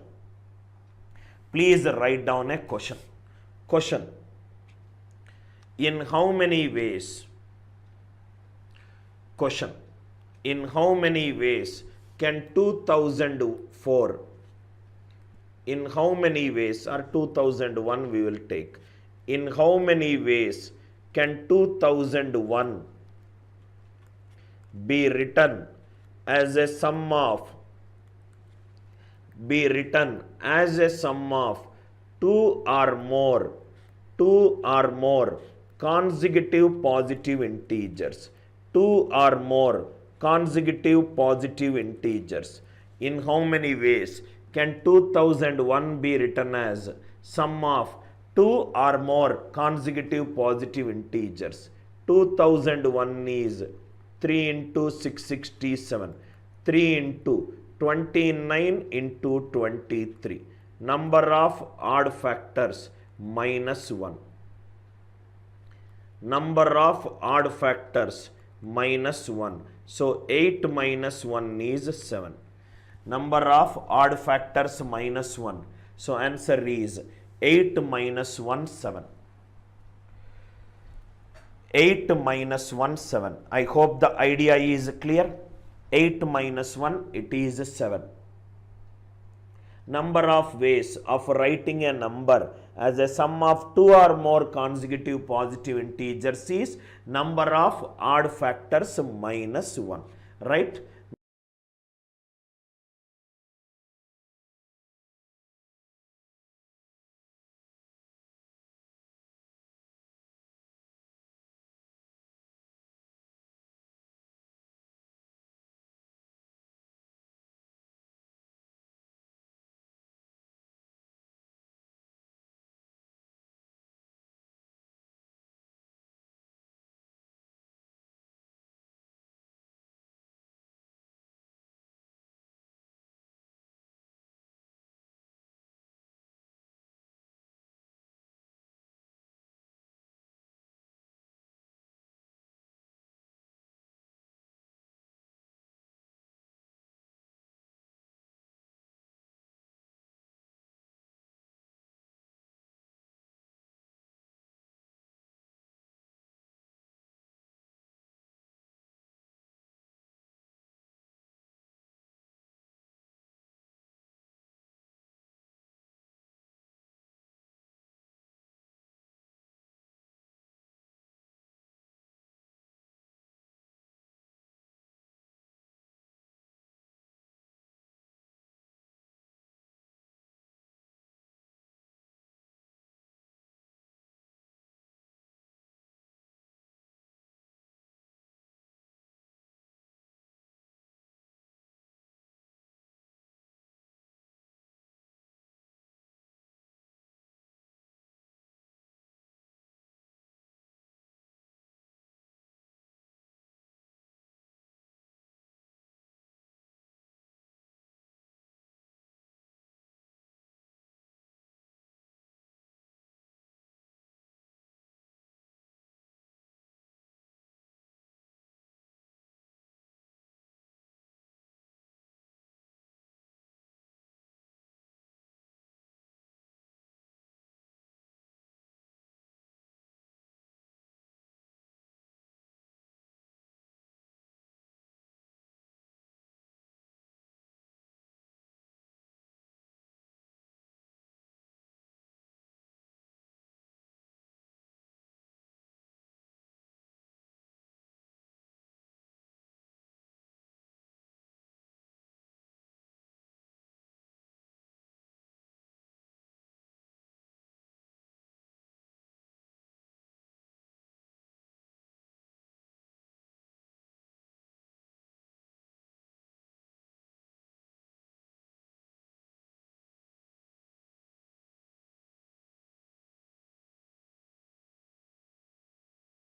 Please write down a question. Question. In how many ways? Question. In how many ways can 2004, in how many ways, or 2001 we will take, in how many ways can 2001 be written as a sum of two or more consecutive positive integers. Two or more consecutive positive integers. In how many ways can 2001 be written as sum of two or more consecutive positive integers? 2001 is 3 into 667, 3 into 29 into 23. Number of odd factors minus 1. Number of odd factors minus 1. So 8 minus 1 is 7. Number of odd factors minus 1. So answer is 8 minus 1, 7. 8 minus 1, 7. I hope the idea is clear. 8 minus 1, it is 7. Number of ways of writing a number as a sum of two or more consecutive positive integers is number of odd factors minus 1. Right?